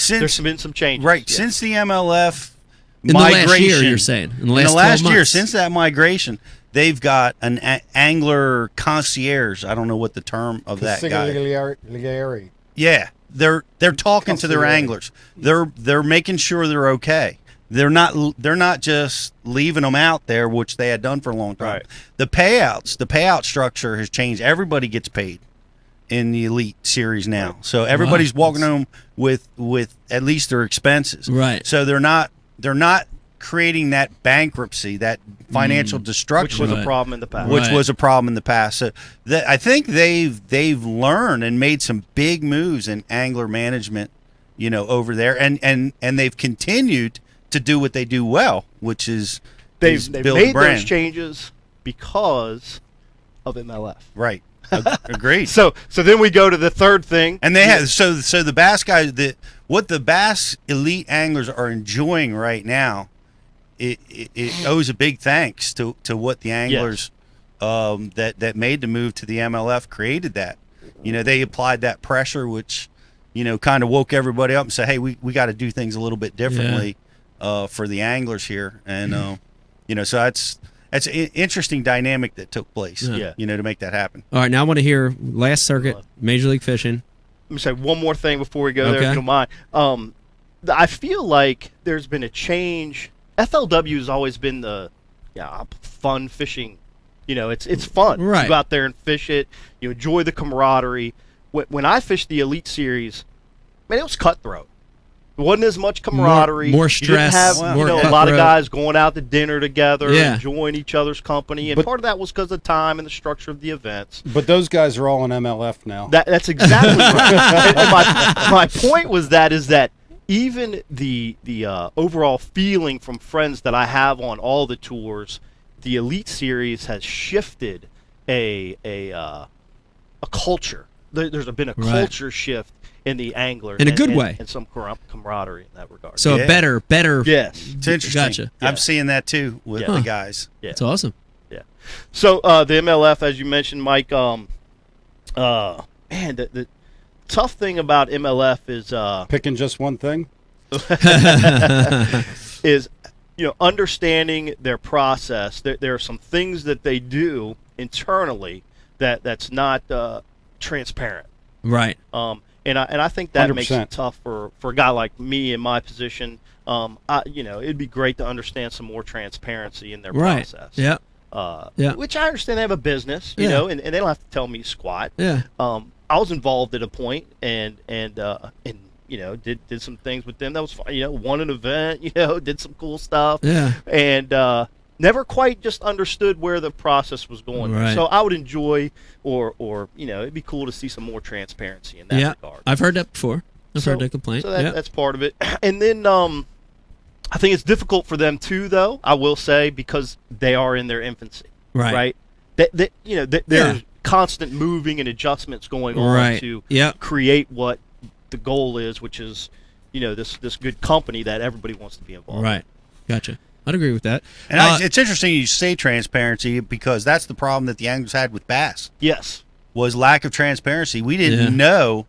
There's been some changes. Right. Yeah. Since the MLF in migration. The last year, you're saying. In the last 12 months. year, since that migration, they've got an angler concierge. I don't know what the term of that guy. Yeah, they're talking to their anglers. They're making sure they're okay. They're not just leaving them out there, which they had done for a long time. Right. The payout structure has changed. Everybody gets paid in the Elite Series now, right. So everybody's walking home with at least their expenses. Right. So they're not creating that bankruptcy, that financial destruction, which was a problem in the past. Which was a problem in the past. So I think they've learned and made some big moves in angler management over there, and they've continued to do what they do well, which is they've build made a brand. those changes because of MLF. Right. Agreed. So then we go to the third thing, and they have so the bass guys, what the bass elite anglers are enjoying right now, it owes a big thanks to what the anglers that made the move to the MLF created that. They applied that pressure, which kind of woke everybody up and said, hey, we got to do things a little bit differently for the anglers here, and so that's an interesting dynamic that took place, to make that happen. All right, now I want to hear last circuit, Major League Fishing. Let me say one more thing before we go there, if you don't mind. I feel like there's been a change. FLW has always been the fun fishing. It's fun. Right. You go out there and fish it. You enjoy the camaraderie. When I fished the Elite Series, man, it was cutthroat. There wasn't as much camaraderie. More You didn't stress. have, more a lot of cutthroat. guys going out to dinner together, Yeah. enjoying each other's company, and part of that was because of time and the structure of the events. But those guys are all in MLF now. That's exactly right. And my point was that even the overall feeling from friends that I have on all the tours, the Elite Series has shifted a culture. There's been a culture shift in the angler in a good way, and some camaraderie in that regard. So a better. Yes, it's interesting. Gotcha. I'm seeing that too with the guys. Yeah, it's awesome. Yeah. So the MLF, as you mentioned, Mike. Man, the tough thing about MLF is Picking just one thing. is understanding their process. There are some things that they do internally that's not transparent. Right. And I think that 100%. makes it tough for a guy like me in my position. It'd be great to understand some more transparency in their process. Yeah. Which I understand they have a business, and they don't have to tell me squat. Yeah. I was involved at a point and did some things with them. That was fun. Won an event, did some cool stuff. Yeah. And never quite just understood where the process was going. Right. So I would enjoy or it'd be cool to see some more transparency in that regard. I've heard that before. I've heard that complaint. So that's part of it. And then I think it's difficult for them too, though, I will say, because they are in their infancy. Right. There's constant moving and adjustments going on to create what the goal is, which is, this good company that everybody wants to be involved in. Right. Gotcha. I'd agree with that. And it's interesting you say transparency, because that's the problem that the anglers had with bass. Yes. Was lack of transparency. We didn't know.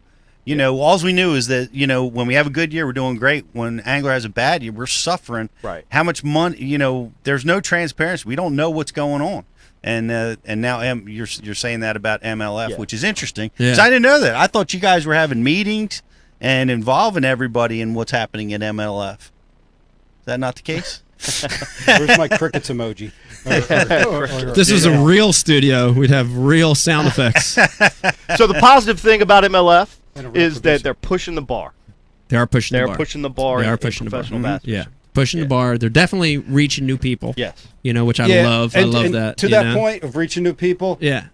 All we knew is that, when we have a good year, we're doing great. When angler has a bad year, we're suffering. Right. How much money, there's no transparency. We don't know what's going on. And now you're saying that about MLF, which is interesting. Yeah. 'Cause I didn't know that. I thought you guys were having meetings and involving everybody in what's happening at MLF. Is that not the case? Where's my crickets emoji? This was a real studio. We'd have real sound effects. So the positive thing about MLF is that they're pushing the bar. They are pushing the bar. They're pushing the bar. They are in pushing the bar. professional bass fishing. Yeah. Pushing the bar. They're definitely reaching new people. Yes. Which I love. I love that. To that point of reaching new people, yeah,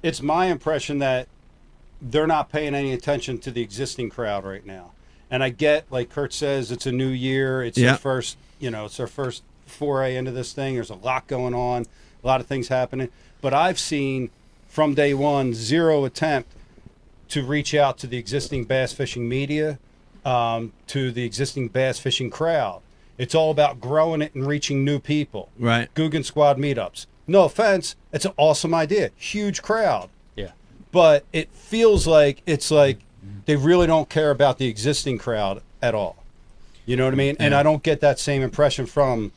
it's my impression that they're not paying any attention to the existing crowd right now. And I get, like Kurt says, it's a new year. It's their first, it's their first foray into this thing. There's a lot going on, a lot of things happening. But I've seen from day one, zero attempt to reach out to the existing bass fishing media, to the existing bass fishing crowd. It's all about growing it and reaching new people. Right. Guggen Squad meetups. No offense, it's an awesome idea. Huge crowd. Yeah. But it feels like it's like they really don't care about the existing crowd at all. You know what I mean? Yeah. And I don't get that same impression from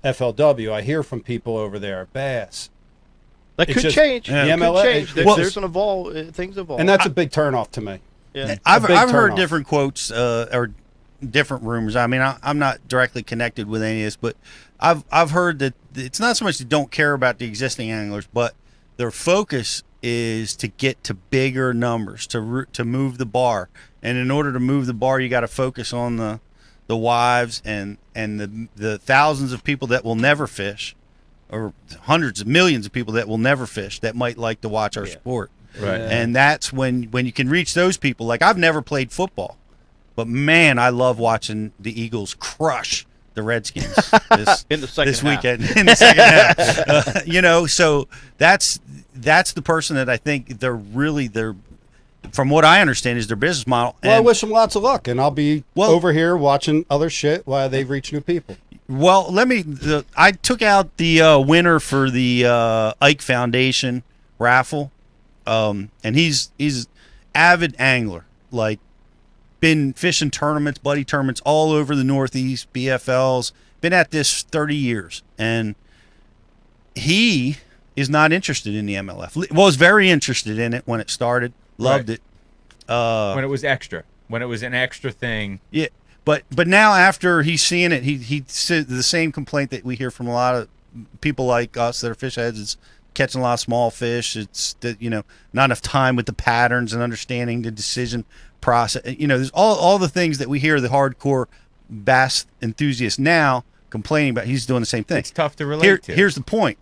FLW. I hear from people over there, bass. That could change. Yeah. The MLF, could change. There's an evolve. Things evolve. And that's a big turnoff to me. Yeah. I've heard different quotes or different rumors. I mean, I'm not directly connected with any of this, but I've heard that it's not so much they don't care about the existing anglers, but their focus is to get to bigger numbers, to move the bar. And in order to move the bar, you got to focus on the wives and the thousands of people that will never fish, or hundreds of millions of people that will never fish that might like to watch our sport. Right. And that's when you can reach those people. Like, I've never played football, But man, I love watching the Eagles crush the Redskins in the second this half. weekend. In the second half, so that's the person that I think they're from what I understand is their business model. Well, I wish them lots of luck, and I'll be over here watching other shit while they reach new people. Well, I took out the winner for the Ike Foundation raffle, and he's avid angler, like been fishing tournaments, buddy tournaments all over the Northeast, BFLs, been at this 30 years, and he is not interested in the MLF. Was very interested in it when it started, loved it. When it was extra, when it was an extra thing. Yeah. But now after he's seeing it, he said the same complaint that we hear from a lot of people like us that are fish heads. It's catching a lot of small fish. It's not enough time with the patterns and understanding the decision process. There's all the things that we hear the hardcore bass enthusiast now complaining about. He's doing the same thing. It's tough to relate to. Here's the point.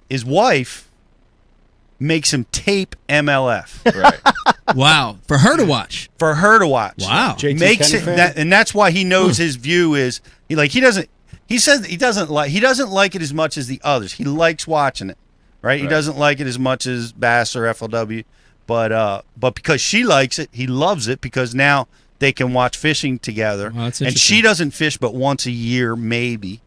His wife makes him tape MLF. Right. Wow. For her to watch. Wow. JT Makes Kenny it fan? that, and that's why he knows his view is he doesn't like it as much as the others. He likes watching it. Right? He doesn't like it as much as Bass or FLW, but because she likes it, he loves it because now they can watch fishing together. Wow, that's and interesting. she doesn't fish but once a year maybe.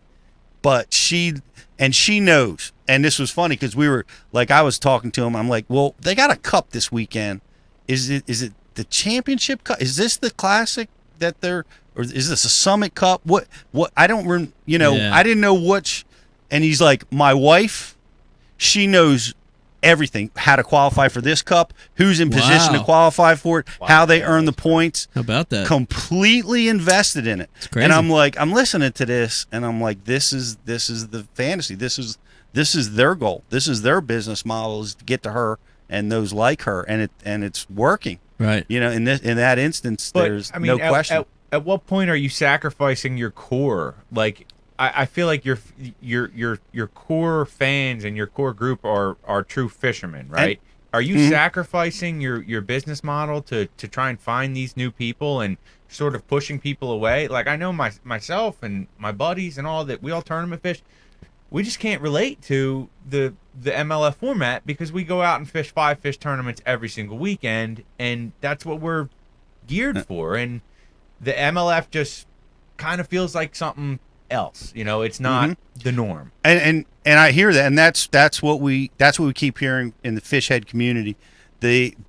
But she knows. And this was funny because I was talking to him. I'm like, well, they got a cup this weekend. Is it the championship cup? Is this the classic or is this a summit cup? What I don't, I didn't know which. And he's like, my wife, she knows everything, how to qualify for this cup, who's in position to qualify for it, how they earn the points. How about that? Completely invested in it. It's crazy. And I'm like, I'm listening to this, and I'm like, this is the fantasy. This is their goal. This is their business model, is to get to her and those like her, and it's working. Right. In that instance, there's no question. At what point are you sacrificing your core? Like, I feel like your core fans and your core group are true fishermen, right? Are you sacrificing your business model to try and find these new people and sort of pushing people away? Like, I know myself and my buddies and all that, we all tournament fish. We just can't relate to the MLF format because we go out and fish 5 fish tournaments every single weekend, and that's what we're geared for. And the MLF just kind of feels like something else. It's not the norm. And I hear that, and that's what we keep hearing in the fish head community.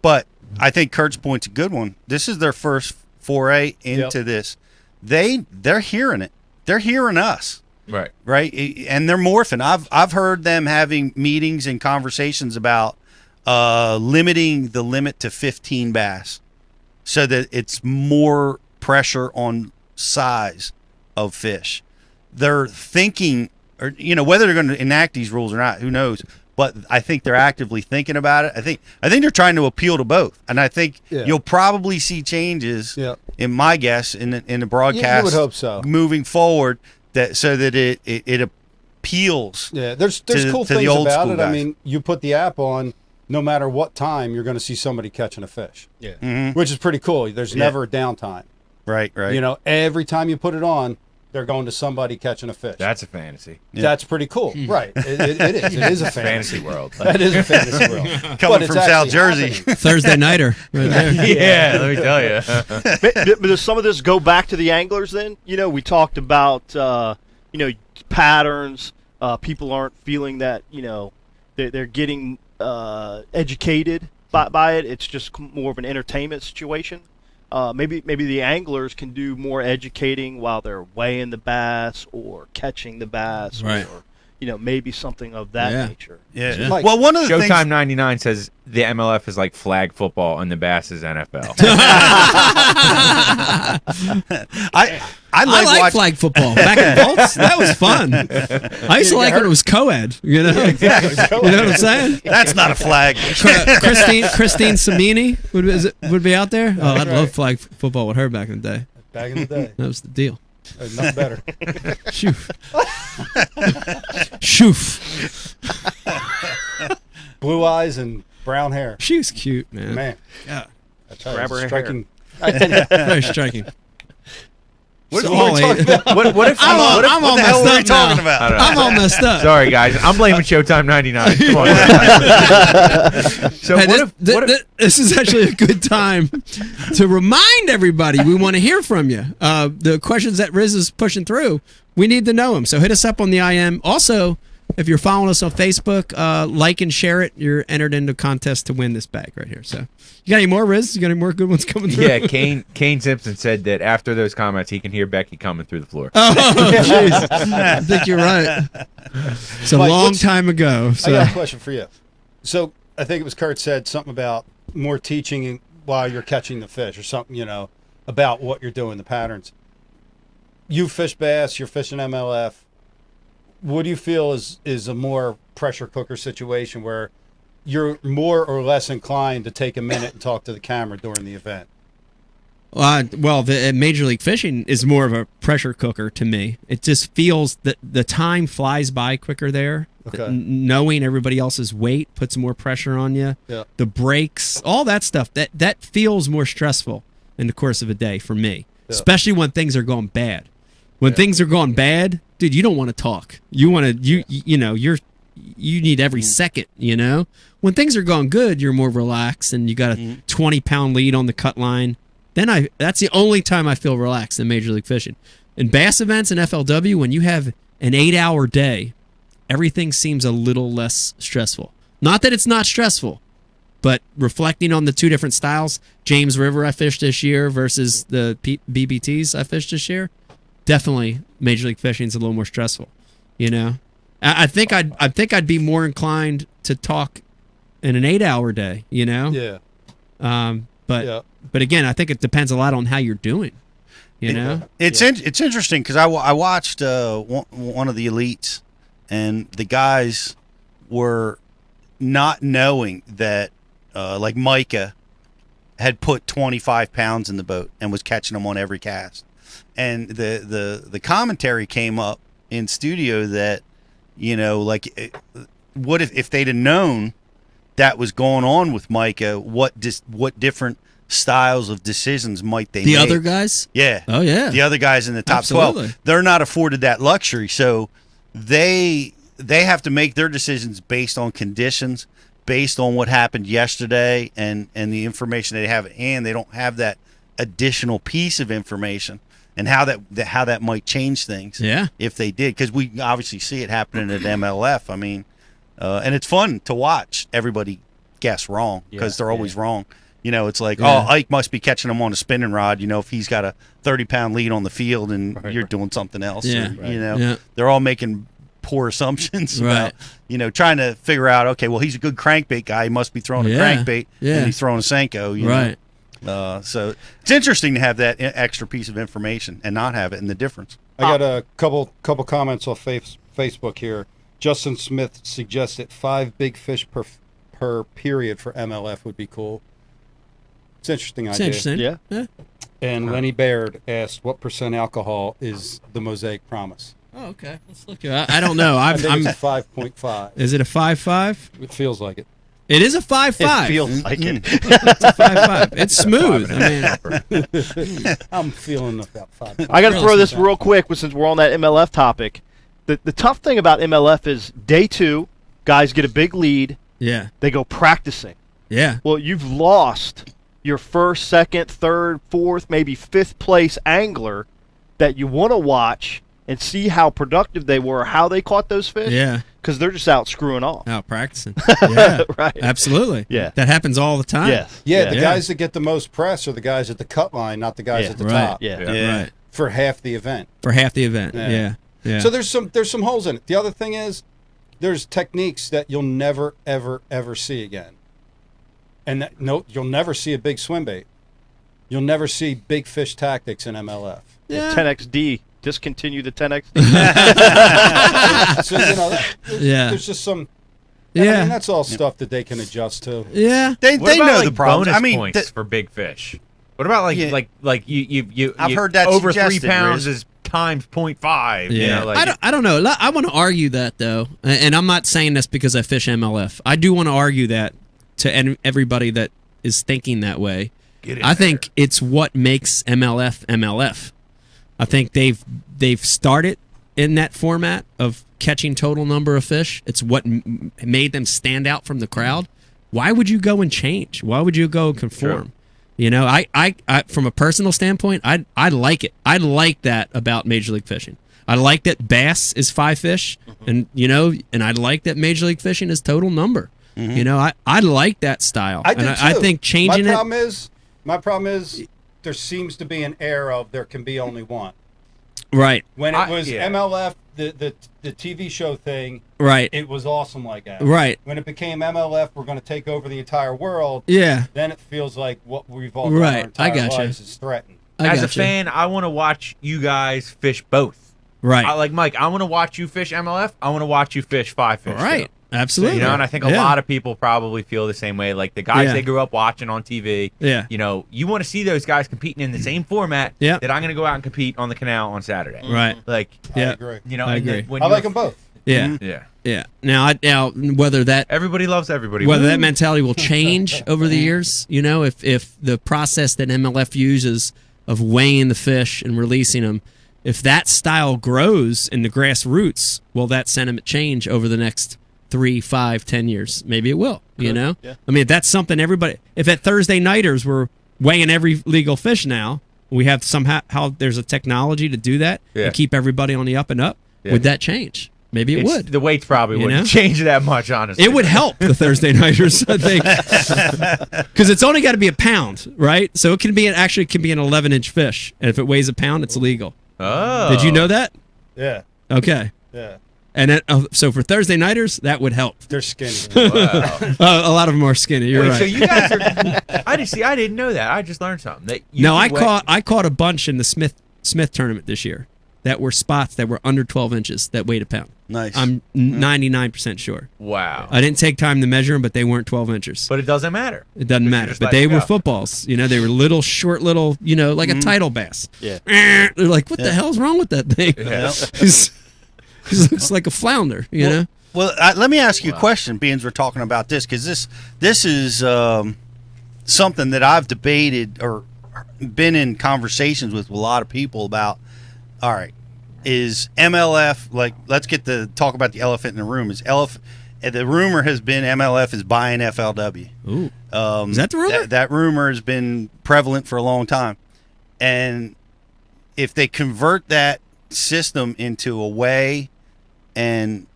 But I think Kurt's point's a good one. This is their first foray into this. They're hearing it. They're hearing us. Right, and they're morphing. I've heard them having meetings and conversations about limiting the limit to 15 bass, so that it's more pressure on size of fish. They're thinking, or whether they're going to enact these rules or not, who knows? But I think they're actively thinking about it. I think they're trying to appeal to both, and I think you'll probably see changes. In my guess, in the broadcast, you would hope so. Moving forward. So that it appeals. Yeah, there's to, cool to things the old about school it. guys. I mean, you put the app on, no matter what time, you're going to see somebody catching a fish. Yeah, which is pretty cool. There's never a downtime. Right. Every time you put it on, they're going to somebody catching a fish. That's a fantasy. That's pretty cool. Right. It is. It is a fantasy world. That is a fantasy world. Coming from South Jersey. Thursday nighter. Right there. Yeah, let me tell you. But does some of this go back to the anglers then? We talked about patterns. People aren't feeling that they're getting educated by it. It's just more of an entertainment situation. Maybe the anglers can do more educating while they're weighing the bass or catching the bass, right? Or maybe something of that nature. Yeah. Like, well, one of the Showtime things 99 says the MLF is like flag football and the Bass is NFL. I like flag football back in Volts. That was fun. I used to like when it was co-ed. exactly. You know what I'm saying? That's not a flag. Christine Samini would be out there. Oh, I'd love flag football with her back in the day. Back in the day, that was the deal. Nothing better. Shoof. Shoof. Blue eyes and brown hair. She was cute, man. Man. Yeah. That's right. Grab her hair. Very striking. What, So, what, if I'm all messed up talking now. about? I'm all messed up. Sorry, guys. I'm blaming Showtime 99. Come on. So Hey, what if this is actually a good time to remind everybody we want to hear from you. The questions that Riz is pushing through, we need to know them. So hit us up on the IM. Also, if you're following us on Facebook, like and share it. You're entered into a contest to win this bag right here. So you got any more, Riz? You got any more good ones coming through? Yeah, Kane Simpson said that after those comments, he can hear Becky coming through the floor. Oh, jeez. I think you're right. It's a Mike, long time ago. So. I got a question for you. So I think it was Kurt said something about more teaching while you're catching the fish or something, about what you're doing, the patterns. You fish bass, you're fishing MLF. What do you feel is a more pressure cooker situation where you're more or less inclined to take a minute and talk to the camera during the event? Well, the Major League Fishing is more of a pressure cooker to me. It just feels that the time flies by quicker there. Okay. Knowing everybody else's weight puts more pressure on you. Yeah. The breaks, all that stuff, that feels more stressful in the course of a day for me, especially when things are going bad. When things are going bad, dude, you don't want to talk. You want to you need every second, When things are going good, you're more relaxed and you got a 20-pound lead on the cut line. Then that's the only time I feel relaxed in Major League Fishing. In bass events and FLW, when you have an 8-hour day, everything seems a little less stressful. Not that it's not stressful, but reflecting on the two different styles, James River I fished this year versus the BBTs I fished this year, definitely Major League Fishing is a little more stressful. I think I'd be more inclined to talk in an 8-hour day. Yeah. But again, I think it depends a lot on how you're doing. It's interesting because I watched one of the elites, and the guys were not knowing that like Micah had put 25 pounds in the boat and was catching them on every cast. And the commentary came up in studio that, what if they'd have known that was going on with Micah, what different styles of decisions might they make? The other guys? Yeah. Oh, yeah. The other guys in the top Absolutely. 12. They're not afforded that luxury, so they have to make their decisions based on conditions, based on what happened yesterday and the information they have at hand. They don't have that additional piece of information and how that might change things. Yeah. If they did, because we obviously see it happening at MLF. I mean, and it's fun to watch everybody guess wrong because they're always wrong. It's like, oh, Ike must be catching them on a spinning rod, if he's got a 30-pound lead on the field and you're doing something else. Yeah. Or, they're all making poor assumptions about, trying to figure out, okay, well, he's a good crankbait guy. He must be throwing a crankbait and he's throwing a Senko. Right. So it's interesting to have that extra piece of information and not have it, and the difference. I got a couple comments on Facebook here. Justin Smith suggested 5 big fish per period for MLF would be cool. It's an interesting idea. It's interesting. Yeah. And Lenny Baird asked, what % alcohol is the Mosaic Promise? Oh, okay. Let's look at it. I don't know. I think it's 5.5. Is it a 5.5? It feels like it. It is a 5.5. It feels like it. It's a 5.5. It's smooth. I mean, I'm feeling about 5. I got to throw this real quick since we're on that MLF topic. The tough thing about MLF is day 2, guys get a big lead. Yeah. They go practicing. Yeah. Well, you've lost your first, second, third, fourth, maybe 5th place angler that you want to watch and see how productive they were, how they caught those fish. Yeah. Because they're just out screwing off. Out practicing. Yeah. Right. Absolutely. Yeah. That happens all the time. Yes. Yeah, the guys that get the most press are the guys at the cut line, not the guys at the top. Yeah. Right. For half the event. For half the event. Yeah. So there's some holes in it. The other thing is there's techniques that you'll never, ever, ever see again. And you'll never see a big swim bait. You'll never see big fish tactics in MLF. Yeah. 10XD. Discontinue the 10XD. So, there's just some. I mean, that's all stuff that they can adjust to. Yeah. They know the problems. Bonus I mean, points for big fish. What about like you? I've heard that over suggested, 3 pounds Riz. is times 0.5. Yeah. I don't know. I want to argue that though, and I'm not saying this because I fish MLF. I do want to argue that to everybody that is thinking that way. I think it's what makes MLF MLF. I think they've started in that format of catching total number of fish. It's what made them stand out from the crowd. Why would you go and change? Why would you go and conform? True. You know, I from a personal standpoint, I like it. I like that about Major League Fishing. I like that bass is 5 fish, and I like that Major League Fishing is total number. Mm-hmm. You know, I like that style. I think changing my problem is there seems to be an air of there can be only one. Right. When it was MLF, the TV show thing, right, it was awesome like that. Right. When it became MLF, we're going to take over the entire world. Yeah. Then it feels like what we've all done our entire lives is threatened. As a fan, I want to watch you guys fish both. Right. Like Mike, I want to watch you fish MLF. I want to watch you fish 5 fish. Right. Too. Absolutely. You know, and I think a lot of people probably feel the same way. Like the guys they grew up watching on TV. Yeah. You know, you want to see those guys competing in the same format that I'm going to go out and compete on the canal on Saturday. Right. Like, I agree. You know, I agree. I like them both. Yeah. Yeah. Yeah. Now whether that everybody loves everybody. Whether that mentality will change over the years, you know, if the process that MLF uses of weighing the fish and releasing them, if that style grows in the grassroots, will that sentiment change over the next 3, 5, 10 years? Maybe it will. You know, I mean, that's something everybody. If at Thursday nighters we're weighing every legal fish now, we have somehow there's a technology to do that and keep everybody on the up and up. Would that change? Maybe it would. The weights probably wouldn't change that much, honestly. It would help the Thursday nighters, I think, because it's only got to be a pound, right? So it can be an 11-inch fish, and if it weighs a pound, it's illegal. Oh, did you know that? Yeah. Okay. Yeah. And so for Thursday nighters, that would help. They're skinny. Wow. A lot of them are skinny. You're right. So you guys are. I didn't know that. I just learned something. I caught a bunch in the Smith tournament this year that were spots that were under 12 inches that weighed a pound. Nice. I'm 99% sure. Wow. I didn't take time to measure them, but they weren't 12 inches. But it doesn't matter. It doesn't matter. But they were footballs. You know, they were short, you know, like a tidal bass. Yeah. They're like, what the hell's wrong with that thing? Yeah. He looks like a flounder, you know? Well, let me ask you a question, being we're talking about this, because this is something that I've debated or been in conversations with a lot of people about. All right, is MLF, like, let's talk about the elephant in the room. The rumor has been MLF is buying FLW. Ooh. Is that the rumor? That rumor has been prevalent for a long time. And if they convert that system into a weigh, and,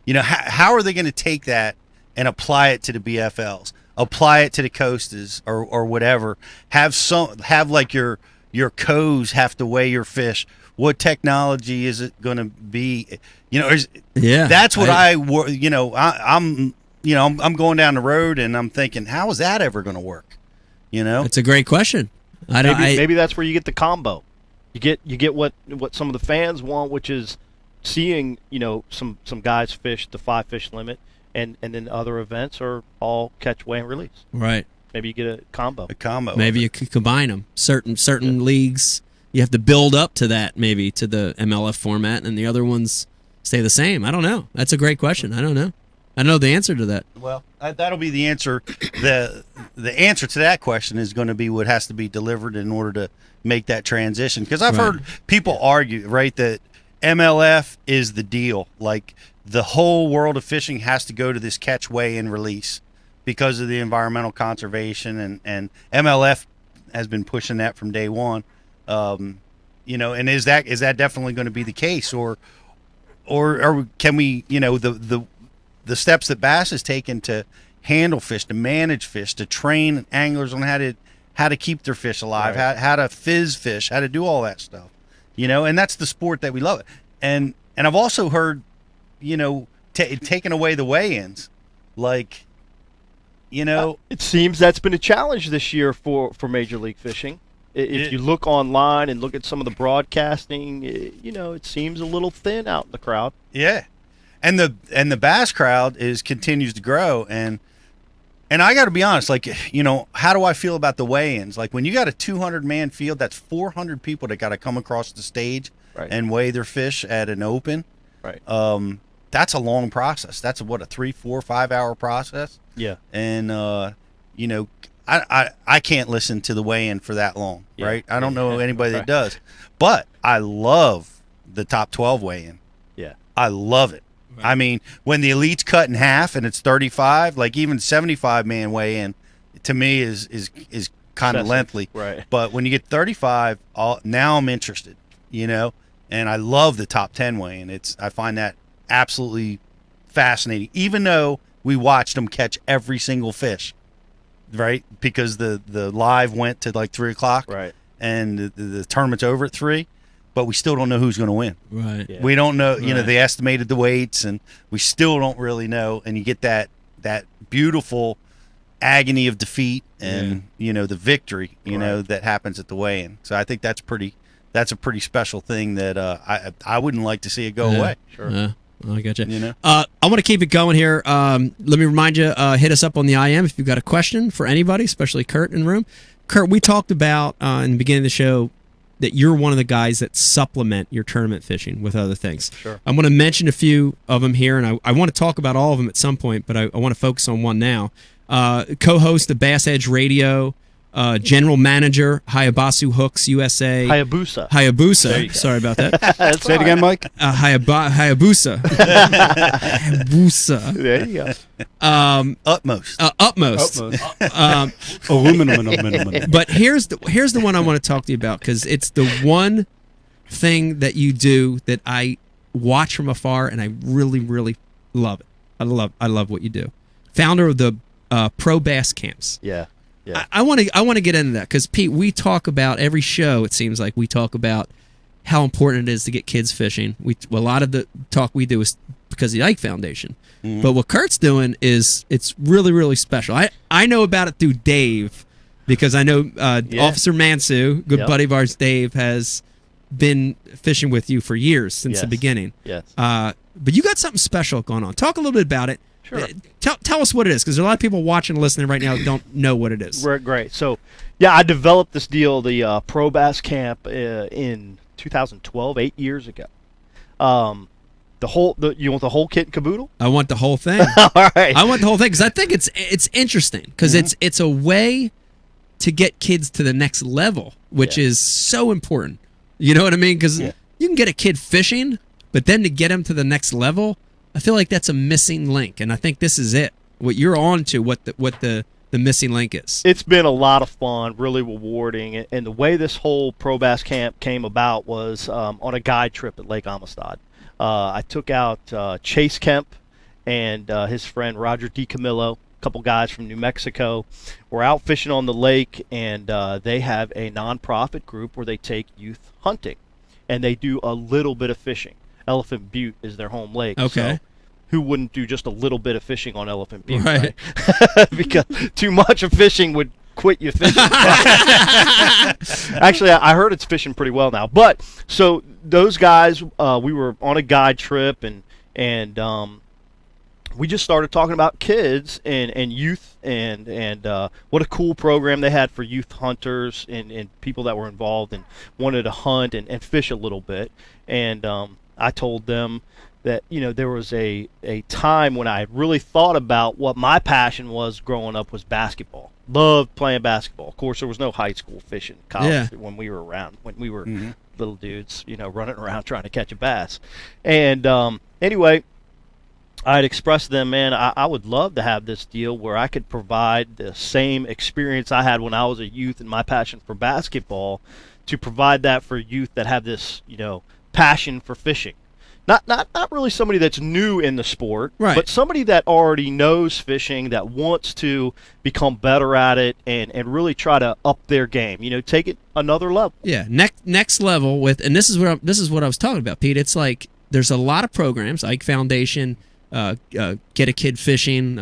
you know, how are they going to take that and apply it to the BFLs, apply it to the coasters or whatever, have like your coes have to weigh your fish? What technology is it going to be? You know, that's what I'm going down the road and I'm thinking, how is that ever going to work? You know, it's a great question. Maybe that's where you get the combo. You get what some of the fans want, which is seeing, you know, some guys fish the 5-fish limit, and then other events are all catch, weigh, and release. Right. Maybe you get a combo. Maybe you could combine them. Certain leagues, you have to build up to that, maybe to the MLF format, and the other ones stay the same. I don't know. That's a great question. I don't know. I know the answer to that. Well, that'll be the answer. The answer to that question is going to be what has to be delivered in order to make that transition. Because I've heard people argue, right, that MLF is the deal. Like, the whole world of fishing has to go to this catch, weigh, and release because of the environmental conservation, and MLF has been pushing that from day one. You know, and is that definitely going to be the case, or can we, you know, the steps that Bass has taken to handle fish, to manage fish, to train anglers on how to keep their fish alive, how to fizz fish, how to do all that stuff, you know, and that's the sport that we love. And I've also heard, you know, taking away the weigh-ins, like, you know, it seems that's been a challenge this year for Major League Fishing. If you look online and look at some of the broadcasting, you know, it seems a little thin out in the crowd. Yeah. And the bass crowd continues to grow, and I got to be honest, like, you know, how do I feel about the weigh-ins? Like, when you got a 200-man field, that's 400 people that got to come across the stage and weigh their fish at an open. Right. That's a long process. That's a 3, 4, 5 hour process. Yeah. And you know, I can't listen to the weigh-in for that long, right? I don't know anybody that does, but I love the top 12 weigh-in. Yeah, I love it. Right. I mean, when the elite's cut in half and it's 35, like even 75-man weigh-in, to me is kind of lengthy. Right. But when you get 35, now I'm interested, and I love the top 10 weigh-in. I find that absolutely fascinating, even though we watched them catch every single fish, right? Because the live went to like 3 o'clock, right? And the tournament's over at 3. But we still don't know who's going to win. Right. Yeah. We don't know. They estimated the weights, and we still don't really know. And you get that beautiful agony of defeat, and the victory, that happens at the weigh-in. So I think that's a pretty special thing that I wouldn't like to see it go away. Sure. Yeah. I got you. I want to keep it going here. Let me remind you, hit us up on the IM if you've got a question for anybody, especially Kurt in the room. Kurt, we talked about in the beginning of the show that you're one of the guys that supplement your tournament fishing with other things. Sure. I'm going to mention a few of them here, and I want to talk about all of them at some point, but I want to focus on one now. Co-host of Bass Edge Radio, general manager, Hayabusa Hooks USA. Hayabusa. Sorry about that. Say it again, Mike. Hayabusa. Hayabusa. There you go. Utmost. Aluminum. But here's the one I want to talk to you about, because it's the one thing that you do that I watch from afar and I really, really love it. I love what you do. Founder of the Pro Bass Camps. Yeah. Yeah. I want to get into that, because Pete, we talk about every show. It seems like we talk about how important it is to get kids fishing. A lot of the talk we do is because of the Ike Foundation. Mm-hmm. But what Kurt's doing it's really, really special. I know about it through Dave, because I know Officer Mansu, good buddy of ours, Dave, has been fishing with you for years, since the beginning. Yes. But you got something special going on. Talk a little bit about it. Sure. Tell us what it is, because there are a lot of people watching and listening right now that don't know what it is. Right, great. So, I developed this deal, the Pro Bass Camp, in 2012, 8 years ago. You want the whole kit and caboodle? I want the whole thing. All right. I want the whole thing, because I think it's interesting, because it's a way to get kids to the next level, which is so important. You know what I mean? Because you can get a kid fishing, but then to get him to the next level, I feel like that's a missing link, and I think this is it. What you're on to, what the missing link is. It's been a lot of fun, really rewarding, and the way this whole Pro Bass Camp came about was on a guide trip at Lake Amistad. I took out Chase Kemp and his friend Roger DiCamillo, a couple guys from New Mexico. We're out fishing on the lake, and they have a nonprofit group where they take youth hunting, and they do a little bit of fishing. Elephant Butte is their home lake. Okay. So who wouldn't do just a little bit of fishing on Elephant Butte? Right. Because too much of fishing would quit you fishing. Actually, I heard it's fishing pretty well now. But so those guys, we were on a guide trip, and we just started talking about kids and youth and what a cool program they had for youth hunters and people that were involved and wanted to hunt and fish a little bit. And I told them that, there was a time when I really thought about what my passion was growing up was basketball. Loved playing basketball. Of course, there was no high school fishing, college when we were around, when we were little dudes, running around trying to catch a bass. And anyway, I had expressed to them, man, I would love to have this deal where I could provide the same experience I had when I was a youth and my passion for basketball, to provide that for youth that have this, passion for fishing. Not really somebody that's new in the sport, right, but somebody that already knows fishing, that wants to become better at it and really try to up their game, take it another level. Yeah, next level with, and this is what I was talking about, Pete. It's like there's a lot of programs, Ike Foundation, Get a Kid Fishing,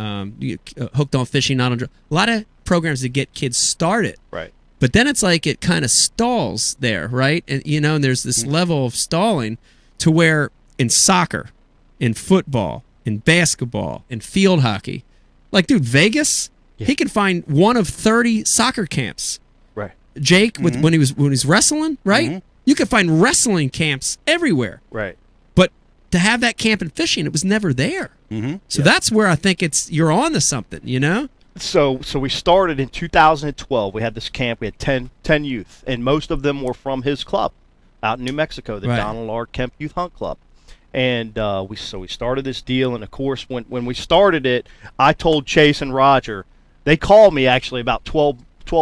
Hooked on Fishing, Not on a lot of programs to get kids started. Right. But then it's like it kind of stalls there, right? And and there's this level of stalling to where in soccer, in football, in basketball, in field hockey, like, dude, Vegas, he could find one of 30 soccer camps. Right. Jake, when he's wrestling, right? You could find wrestling camps everywhere. Right. But to have that camp in fishing, it was never there. So that's where I think you're on to something, So we started in 2012. We had this camp. We had 10 youth, and most of them were from his club out in New Mexico, the Donald R. Kemp Youth Hunt Club. And we started this deal, and of course, when we started it, I told Chase and Roger. They called me actually about 12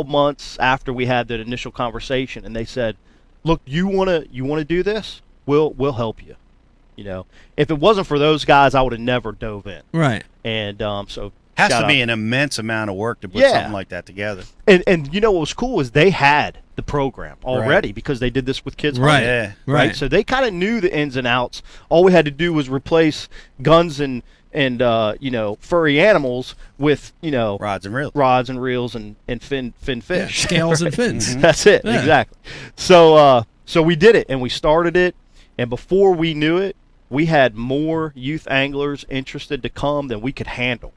months after we had that initial conversation, and they said, "Look, you wanna do this? We'll help you." You know, if it wasn't for those guys, I would have never dove in. Right. And so has to be an immense amount of work to put something like that together. And you know what was cool is they had the program already because they did this with kids. Right. Yeah. Right. So they kind of knew the ins and outs. All we had to do was replace guns and furry animals with rods and reels and fin fish, scales and fins. That's it. Yeah. Exactly. So we did it, and we started it, and before we knew it, we had more youth anglers interested to come than we could handle.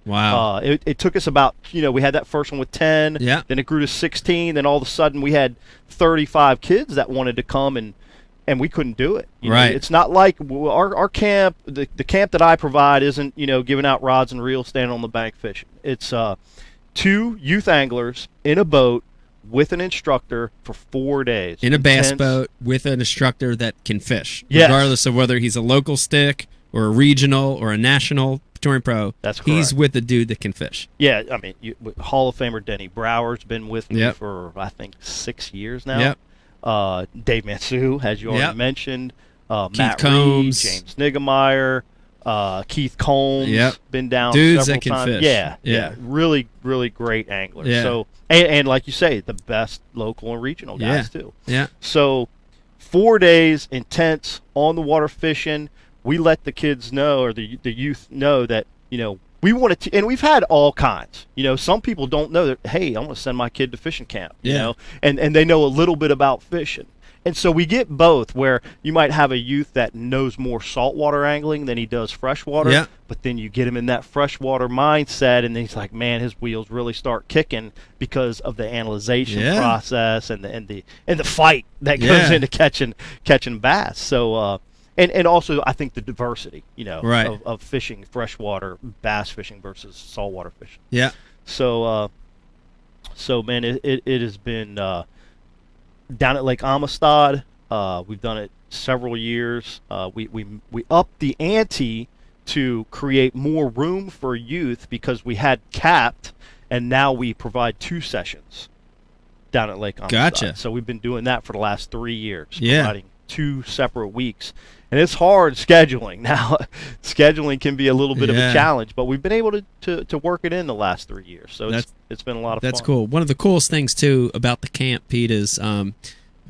Wow. It took us about, we had that first one with 10, then it grew to 16, then all of a sudden we had 35 kids that wanted to come, and we couldn't do it. You know, it's not like our camp, the camp that I provide isn't, giving out rods and reels, standing on the bank fishing. It's 2 youth anglers in a boat with an instructor for 4 days. In a bass boat with an instructor that can fish, regardless of whether he's a local stick or a regional or a national touring pro. That's correct. He's with a dude that can fish. Yeah, I mean, Hall of Famer Denny Brower's been with me for, I think, 6 years now. Yep. Dave Mansue, as you already mentioned. Matt Combs. Reed, James Niggemeyer, Keith Combs, been down dudes several that can times. fish. Yeah, really, really great anglers. Yeah. So, and like you say, the best local and regional guys too. Yeah. So, 4 days intense on the water fishing. We let the kids know, or the youth know that we wanted to, and we've had all kinds. Some people don't know that. Hey, I want to send my kid to fishing camp. You know, and they know a little bit about fishing. And so we get both, where you might have a youth that knows more saltwater angling than he does freshwater, but then you get him in that freshwater mindset, and he's like, man, his wheels really start kicking because of the analyzation process and the fight that goes into catching bass. So and also I think the diversity, of fishing freshwater bass fishing versus saltwater fishing. Yeah. So man, it has been down at Lake Amistad. We've done it several years. We upped the ante to create more room for youth because we had capped, and now we provide 2 sessions down at Lake Amistad. Gotcha. So we've been doing that for the last 3 years, providing 2 separate weeks. And it's hard scheduling. Now, scheduling can be a little bit of a challenge, but we've been able to work it in the last 3 years. So it's been a lot of fun. That's cool. One of the coolest things, too, about the camp, Pete, is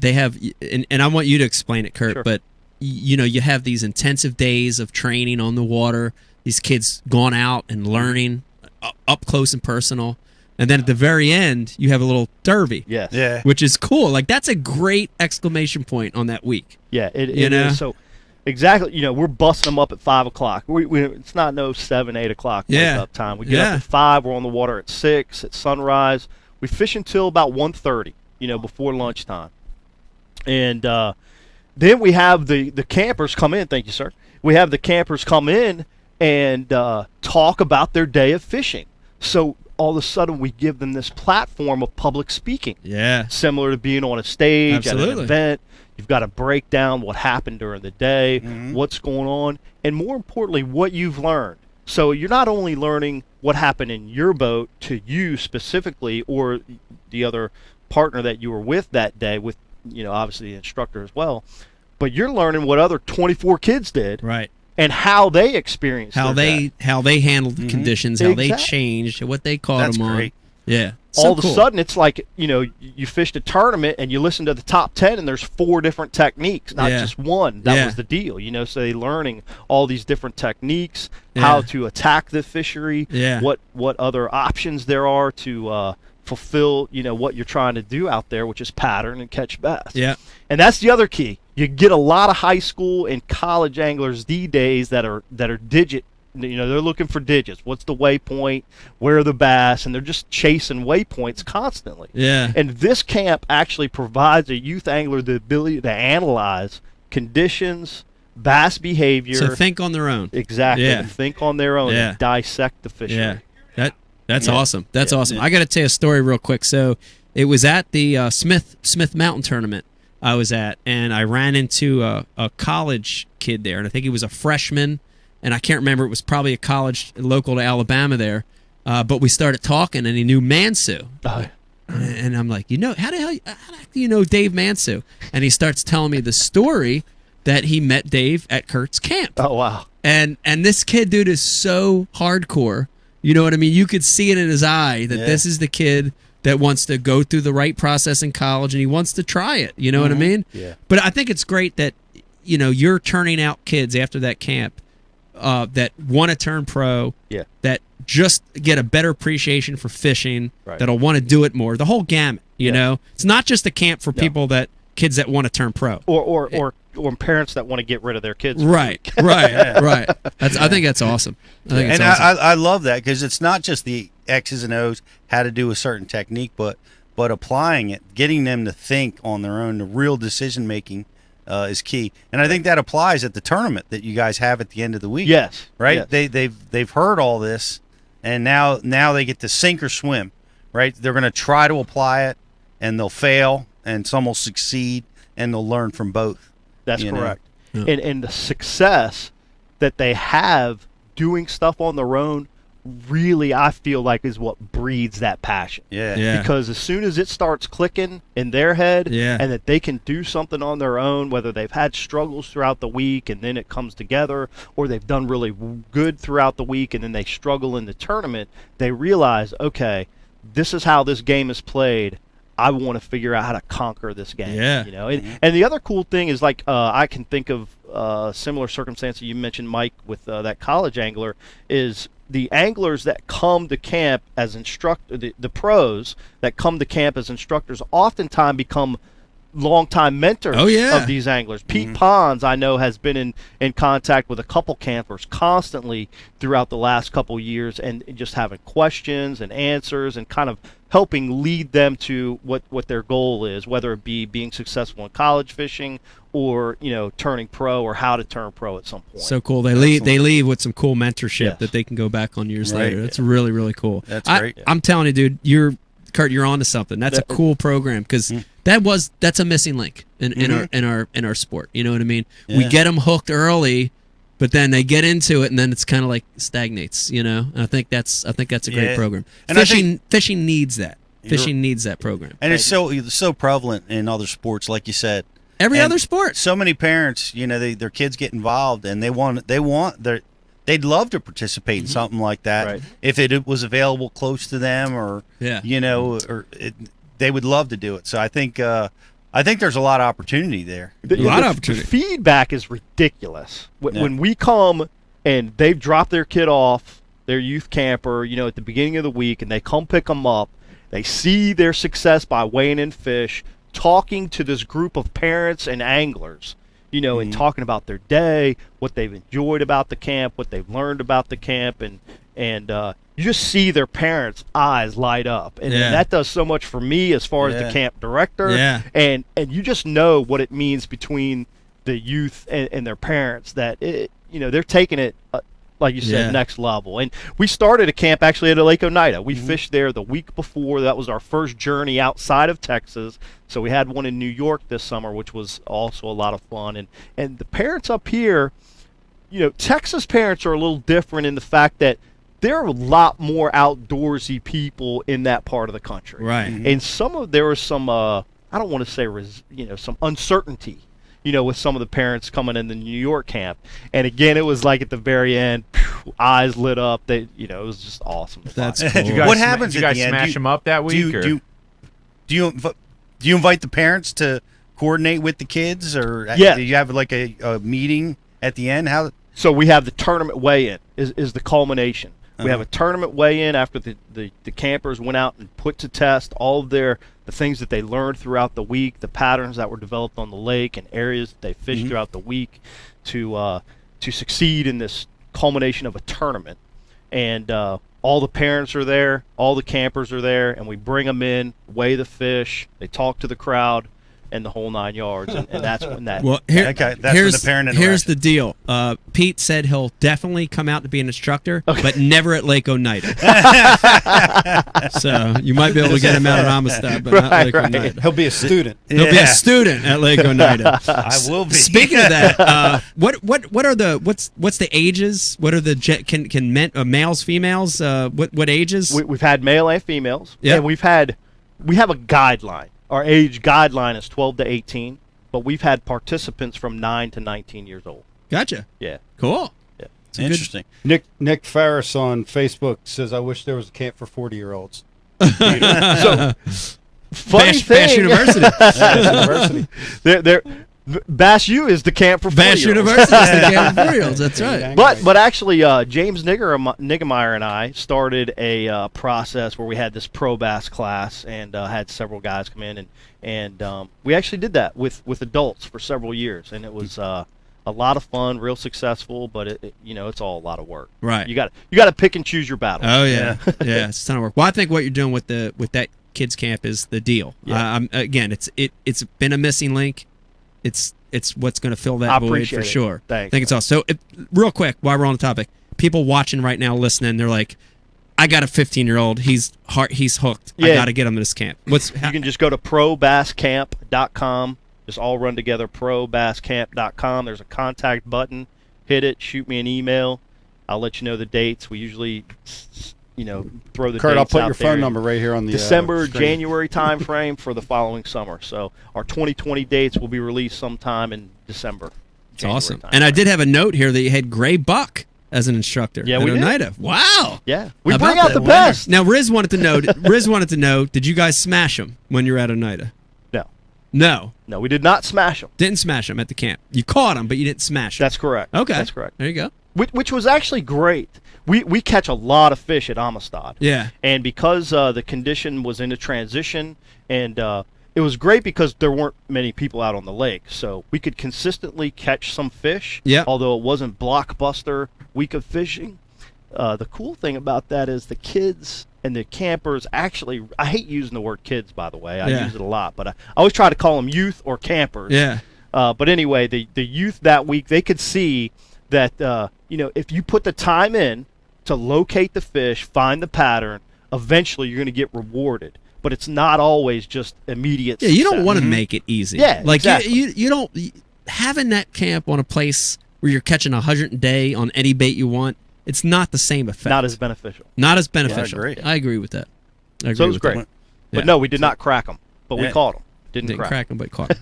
they have, and I want you to explain it, Kurt, but, you have these intensive days of training on the water, these kids going out and learning up close and personal. And then at the very end, you have a little derby. Yes. Yeah. Which is cool. Like, that's a great exclamation point on that week. Yeah, it is. So, exactly. We're busting them up at 5 o'clock. It's not no 7, 8 o'clock wake up time. We get up at 5. We're on the water at 6 at sunrise. We fish until about 1:30. Before lunchtime, and then we have the campers come in. Thank you, sir. We have the campers come in and talk about their day of fishing. So all of a sudden, we give them this platform of public speaking. Yeah, similar to being on a stage at an event. You've got to break down what happened during the day, what's going on, and more importantly, what you've learned. So you're not only learning what happened in your boat to you specifically, or the other partner that you were with that day, with obviously the instructor as well, but you're learning what other 24 kids did, right? And how they experienced how they handled the conditions, how they changed, what they caught them on. Yeah. All of a sudden, it's like, you fished a tournament and you listen to the top 10 and there's 4 different techniques, not just one. That was the deal, So they're learning all these different techniques, how to attack the fishery, what other options there are to fulfill, what you're trying to do out there, which is pattern and catch bass. Yeah. And that's the other key. You get a lot of high school and college anglers these days that are digit. They're looking for digits. What's the waypoint? Where are the bass? And they're just chasing waypoints constantly. Yeah. And this camp actually provides a youth angler the ability to analyze conditions, bass behavior. So think on their own. Exactly. Yeah. Think on their own and dissect the fishery. Yeah. That's awesome. That's awesome. I got to tell you a story real quick. So it was at the Smith Mountain tournament I was at, and I ran into a college kid there, and I think he was a freshman, and I can't remember. It was probably a college local to Alabama there, but we started talking, and he knew Mansu. And I'm like, how the hell do you know Dave Mansu? And he starts telling me the story that he met Dave at Kurt's camp. Oh, wow. And this kid, dude, is so hardcore. You know what I mean? You could see it in his eye that this is the kid that wants to go through the right process in college, and he wants to try it. You know what I mean? Yeah. But I think it's great that, you're turning out kids after that camp that want to turn pro, that just get a better appreciation for fishing, that'll want to do it more. The whole gamut, you know? It's not just a camp for kids that want to turn pro. Or parents that want to get rid of their kids. Right. I think that's awesome. I love that, because it's not just the X's and O's, how to do a certain technique, but applying it, getting them to think on their own. The real decision making is key, and I think that applies at the tournament that you guys have at the end of the week. Yes, right. Yes. They've heard all this, and now they get to sink or swim. Right. They're going to try to apply it, and they'll fail, and some will succeed, and they'll learn from both. That's correct. And the success that they have doing stuff on their own really, I feel like, is what breeds that passion. Yeah. Because as soon as it starts clicking in their head, and that they can do something on their own, whether they've had struggles throughout the week and then it comes together, or they've done really good throughout the week and then they struggle in the tournament, they realize, okay, this is how this game is played. I want to figure out how to conquer this game. And the other cool thing is, like, I can think of similar circumstances you mentioned, Mike, with that college angler, is the anglers that come to camp as the pros that come to camp as instructors oftentimes become longtime mentors of these anglers. Pete Pons, I know, has been in contact with a couple campers constantly throughout the last couple years, and just having questions and answers and kind of helping lead them to what their goal is, whether it be being successful in college fishing or turning pro, or how to turn pro at some point. So cool. They leave with some cool mentorship that they can go back on years later. That's really, really cool. That's great. I'm telling you, dude, Kurt, you're onto something. That's a cool program, because that's a missing link in our sport. You know what I mean? Yeah. We get them hooked early, but then they get into it, and then it's kind of like stagnates. And I think that's a great program. And fishing needs that. Fishing needs that program. And it's so prevalent in other sports, like you said. Every other sport. So many parents, their kids get involved, and they'd love to participate in something like that if it was available close to them, or they would love to do it. So I think there's a lot of opportunity there. The feedback is ridiculous. When we come and they've dropped their kid off, their youth camper, at the beginning of the week, and they come pick them up, they see their success by weighing in fish, talking to this group of parents and anglers, and talking about their day, what they've enjoyed about the camp, what they've learned about the camp, and you just see their parents' eyes light up, and that does so much for me as far as the camp director, and you just know what it means between the youth and their parents, that they're taking it like you said, next level. And we started a camp actually at Lake Oneida. We fished there the week before. That was our first journey outside of Texas. So we had one in New York this summer, which was also a lot of fun. And the parents up here, Texas parents are a little different in the fact that there are a lot more outdoorsy people in that part of the country. Right. And there was some, I don't want to say, some uncertainty, with some of the parents coming in the New York camp. And again, it was like at the very end, eyes lit up. It was just awesome. That's cool. What happens? Did you guys smash them up that week? Do you invite the parents to coordinate with the kids, or do you have like a meeting at the end? How? So we have the tournament weigh-in is the culmination. We have a tournament weigh-in after the campers went out and put to test all of the things that they learned throughout the week, the patterns that were developed on the lake and areas that they fished throughout the week to succeed in this culmination of a tournament. And all the parents are there, all the campers are there, and we bring them in, weigh the fish, they talk to the crowd, and the whole 9 yards, and that's when that. Well, that's when the parent here's interaction. the deal. Pete said he'll definitely come out to be an instructor, but never at Lake Oneida. So you might be able to get him out at Amistad, but not Lake Oneida. He'll be a student. He'll be a student at Lake Oneida. I will be. Speaking of that, what are the what's the ages? What are the can men, males, females? What ages? We've had male and females. Yeah. And we have a guideline. Our age guideline is 12 to 18, but we've had participants from 9 to 19 years old. Gotcha. Yeah. Cool. Yeah. It's a Interesting. Nick Farris on Facebook says, "I wish there was a camp for 40-year-olds." So, funny Bash thing, University. University. they're Bass U is the camp for 40 Bash University is the camp for 4-year-olds. That's right. But actually, James Niggemeyer and I started a process where we had this pro bass class and had several guys come in and we actually did that with adults for several years, and it was a lot of fun, real successful. But it's all a lot of work. Right. You got to pick and choose your battles. Oh yeah, yeah. It's a ton of work. Well, I think what you're doing with that kids camp is the deal. Yeah. Again, it's been a missing link. It's what's going to fill that void appreciate for it. sure. Thanks. I think it's awesome. So, real quick, while we're on the topic, people watching right now, listening, they're like, "I got a 15-year-old. He's hooked. I Yeah. got to get him to this camp." You can just go to probasscamp.com. Just all run together, probasscamp.com. There's a contact button. Hit it. Shoot me an email. I'll let you know the dates. We usually, throw the Kurt, dates I'll put out your there. phone number right here on the December, screen. January time frame for the following summer. So our 2020 dates will be released sometime in December. It's awesome. And I did have a note here that you had Gray Buck as an instructor. Yeah, at we did. Oneida. Wow. Yeah, we How bring about out the that? best. Now Riz wanted to know. Did you guys smash him when you were at Oneida? No, No, we did not smash them. didn't smash him at the camp. You caught him, but you didn't smash him. That's correct. Okay, That's correct. There you go. Which was actually great. We catch a lot of fish at Amistad. Yeah. And because the condition was in a transition, and it was great because there weren't many people out on the lake, so we could consistently catch some fish. Yeah. Although it wasn't blockbuster week of fishing. The cool thing about that is the kids and the campers actually, I hate using the word kids, by the way. I use it a lot, but I always try to call them youth or campers. Yeah. But anyway, the youth that week, they could see that, if you put the time in to locate the fish, find the pattern, eventually you're going to get rewarded. But it's not always just immediate Yeah, you don't success. want to make it easy. Yeah, like exactly. you don't having that camp on a place where you're catching 100 a day on any bait you want. It's not the same effect. Not as beneficial. Not as beneficial. agree. I agree with that. I agree So it was with great. that. But Yeah. no, we did not crack them. But we Yeah. caught them. Didn't Didn't crack. crack him, but caught him.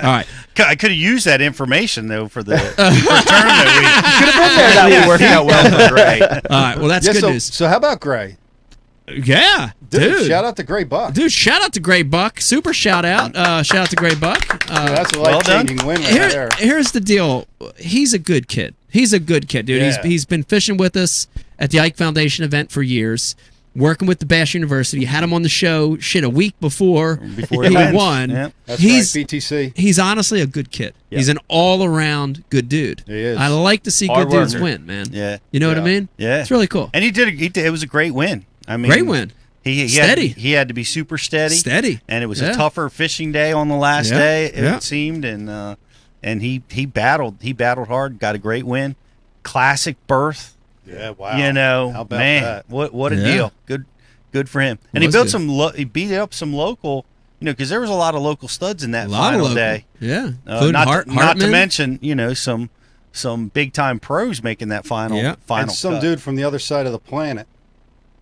All right. I could have used that information though for the for tournament week. Should have been there that It week. worked out well for Gray. All right. Well, that's Yeah, good so, news. So how about Gray? Yeah, Dude, shout out to Gray Buck. Dude, shout out to Gray Buck. Super shout out. Shout out to Gray Buck. Yeah, that's a well done. life-changing win right there. Here's the deal. He's a good kid. He's a good kid, dude. Yeah. He's been fishing with us at the Ike Foundation event for years, working with the Bash University. Had him on the show a week before he won. Yeah. That's he's right, BTC. he's honestly a good kid. Yeah. He's an all-around good dude. He is. I like to see Hard good dudes worker. win, man. Yeah. You know what I mean? Yeah. It's really cool. And he did. It was a great win. I mean, Great win. He Steady. He had to be super steady. Steady. And it was Yeah. a tougher fishing day on the last Yeah. day. Yeah. It seemed, and he battled. He battled hard. Got a great win. Classic berth. Yeah, wow. You know, How about man, that? what a Yeah. deal. Good for him. And he was built good. some. He beat up some local. because there was a lot of local studs in that A lot final of local. day. Yeah. Including Not to Hartman. mention, some big time pros making that final. Yeah. And some cut. dude from the other side of the planet.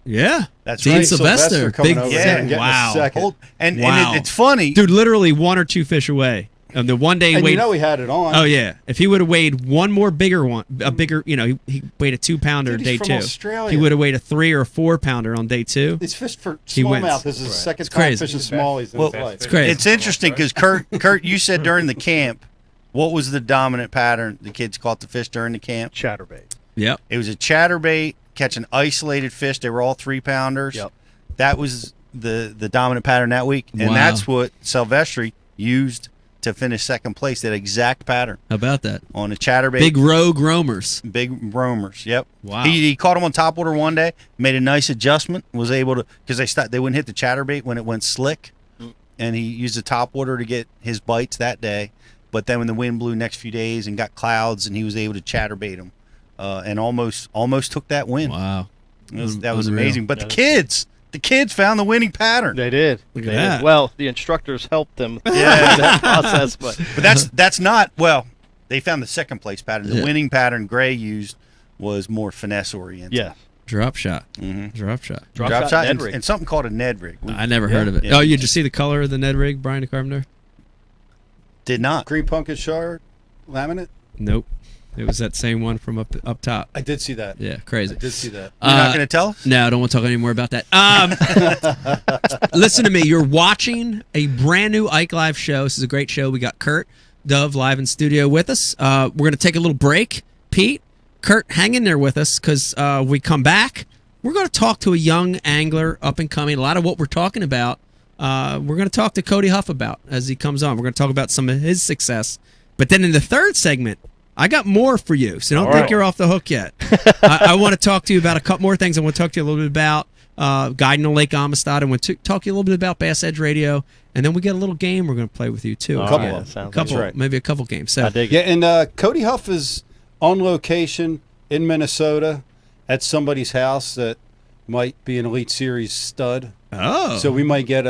That's Dean right. Sylvester, coming big over yeah, there and getting wow. a second. And Wow. it's funny, Dude, literally one or two fish away. The one day he And weighed. you know he had it on. Oh yeah, if he would have weighed one more bigger one, a bigger, he weighed a 2-pounder Dude, he's day from 2. Australia. He would have weighed a 3 or 4-pounder on day 2. He's fished for He wins. smallmouth. This is his second It's time crazy. fishing smallies in Well, his life. It's crazy. it's interesting because Kurt, you said during the camp, what was the dominant pattern the kids caught the fish during the camp? Chatterbait. Yep. It was a chatterbait catching isolated fish. They were all 3-pounders. Yep. That was the dominant pattern that week, and Wow. that's what Silvestri used to finish second place. That exact pattern How about that? on a chatterbait. Big rogue roamers. Big roamers. Yep. Wow. He caught them on top water one day, made a nice adjustment, was able to, because they wouldn't hit the chatterbait when it went slick, and he used the top water to get his bites that day. But then when the wind blew next few days and got clouds, and he was able to chatterbait them, and almost took that win. Wow, that was amazing. But the kids found the winning pattern. They did. Look at that. Well, the instructors helped them in Yeah. that process, but that's not well. They found the second place pattern. The winning pattern Gray used was more finesse oriented. yeah. Drop shot. Mm-hmm. Drop shot. Drop Drop shot shot Ned and, rig. and something called a Ned rig. I never heard of it. Yeah. Oh, you just see the color of the Ned rig, Brian the Carpenter? Did not. Green pumpkin shard laminate. Nope. It was that same one from up top. I did see that. Yeah, crazy. I did see that. You're not going to tell us? No, I don't want to talk any more about that. Listen to me. You're watching a brand new Ike Live show. This is a great show. We got Kurt Dove live in studio with us. We're going to take a little break. Pete, Kurt, hang in there with us because we come back. We're going to talk to a young angler, up and coming. A lot of what we're talking about, we're going to talk to Cody Huff about as he comes on. We're going to talk about some of his success. But then in the third segment, I got more for you, so don't think you're off the hook yet. I want to talk to you about a couple more things. I want to talk to you a little bit about guiding on Lake Amistad. I want to talk to you a little bit about Bass Edge Radio, and then we got a little game we're going to play with you, too. Maybe a couple games. So, I dig it. Yeah, and Cody Huff is on location in Minnesota at somebody's house that might be an Elite Series stud. Oh. So we might get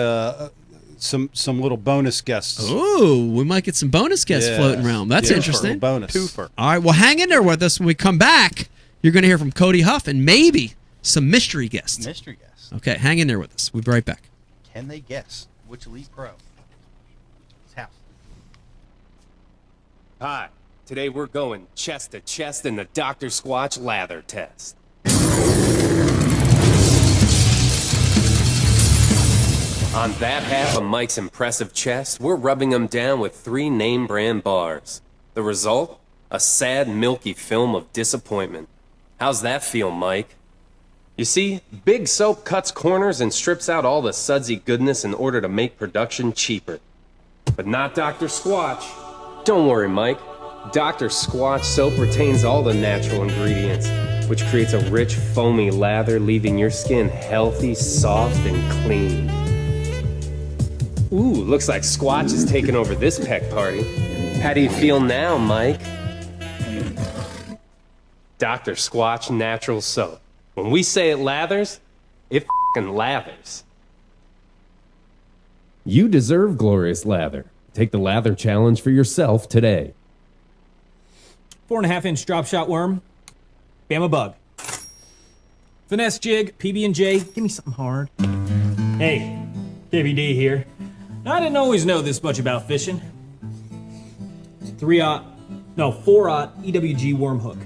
some little bonus guests. Oh, we might get some bonus guests floating around. That's interesting. Bonus. Twofer. All right, well, hang in there with us. When we come back, you're going to hear from Cody Huff and maybe some mystery guests. Mystery guess. Okay, hang in there with us. We'll be right back. Can they guess which Elite Pro? His house. Hi, today we're going chest to chest in the Dr. Squatch lather test. On that half of Mike's impressive chest, we're rubbing him down with 3 name brand bars. The result? A sad, milky film of disappointment. How's that feel, Mike? You see, Big Soap cuts corners and strips out all the sudsy goodness in order to make production cheaper. But not Dr. Squatch. Don't worry, Mike. Dr. Squatch soap retains all the natural ingredients, which creates a rich, foamy lather, leaving your skin healthy, soft, and clean. Ooh, looks like Squatch is taking over this peck party. How do you feel now, Mike? Dr. Squatch Natural Soap. When we say it lathers, it f***ing lathers. You deserve glorious lather. Take the lather challenge for yourself today. 4.5-inch drop shot worm, Bama bug. Finesse jig, PB&J, give me something hard. Hey, KVD here. I didn't always know this much about fishing. 4-aught EWG worm hook.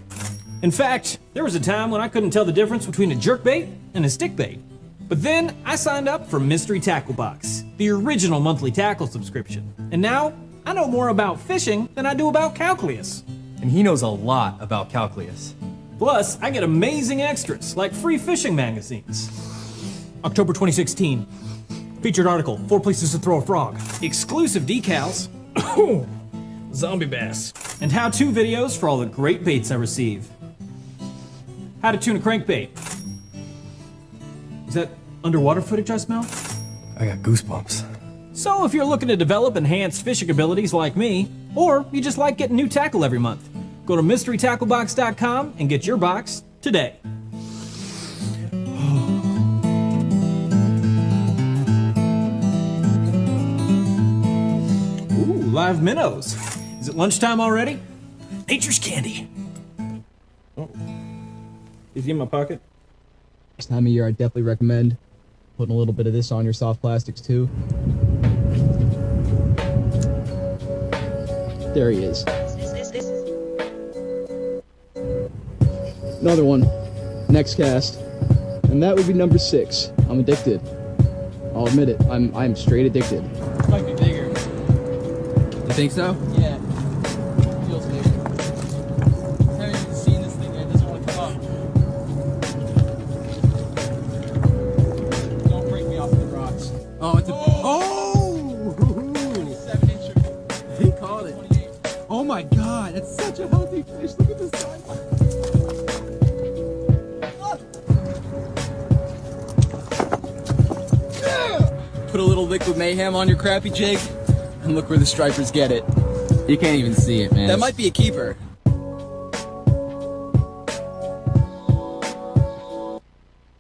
In fact, there was a time when I couldn't tell the difference between a jerkbait and a stickbait. But then I signed up for Mystery Tackle Box, the original monthly tackle subscription. And now I know more about fishing than I do about calculus. And he knows a lot about calculus. Plus, I get amazing extras like free fishing magazines. October 2016. Featured article, 4 places to throw a frog. Exclusive decals. Zombie bass. And how-to videos for all the great baits I receive. How to tune a crankbait. Is that underwater footage I smell? I got goosebumps. So if you're looking to develop enhanced fishing abilities like me, or you just like getting new tackle every month, go to mysterytacklebox.com and get your box today. Ooh, live minnows. Is it lunchtime already? Nature's candy. Oh. Is he in my pocket? This time of year, I definitely recommend putting a little bit of this on your soft plastics too. There he is. Another one. Next cast. And that would be number 6. I'm addicted. I'll admit it. I'm straight addicted. Might be bigger. You think so? Yeah. Feels bigger. I haven't even seen this thing yet. It doesn't want to come up. Don't break me off the rocks. Oh, it's a... Oh! 27-incher. He caught it. 28. Oh my god, that's such a healthy fish. Look at this size. put a little liquid mayhem on your crappie jig, and look where the stripers get it. You can't even see it, man. That might be a keeper.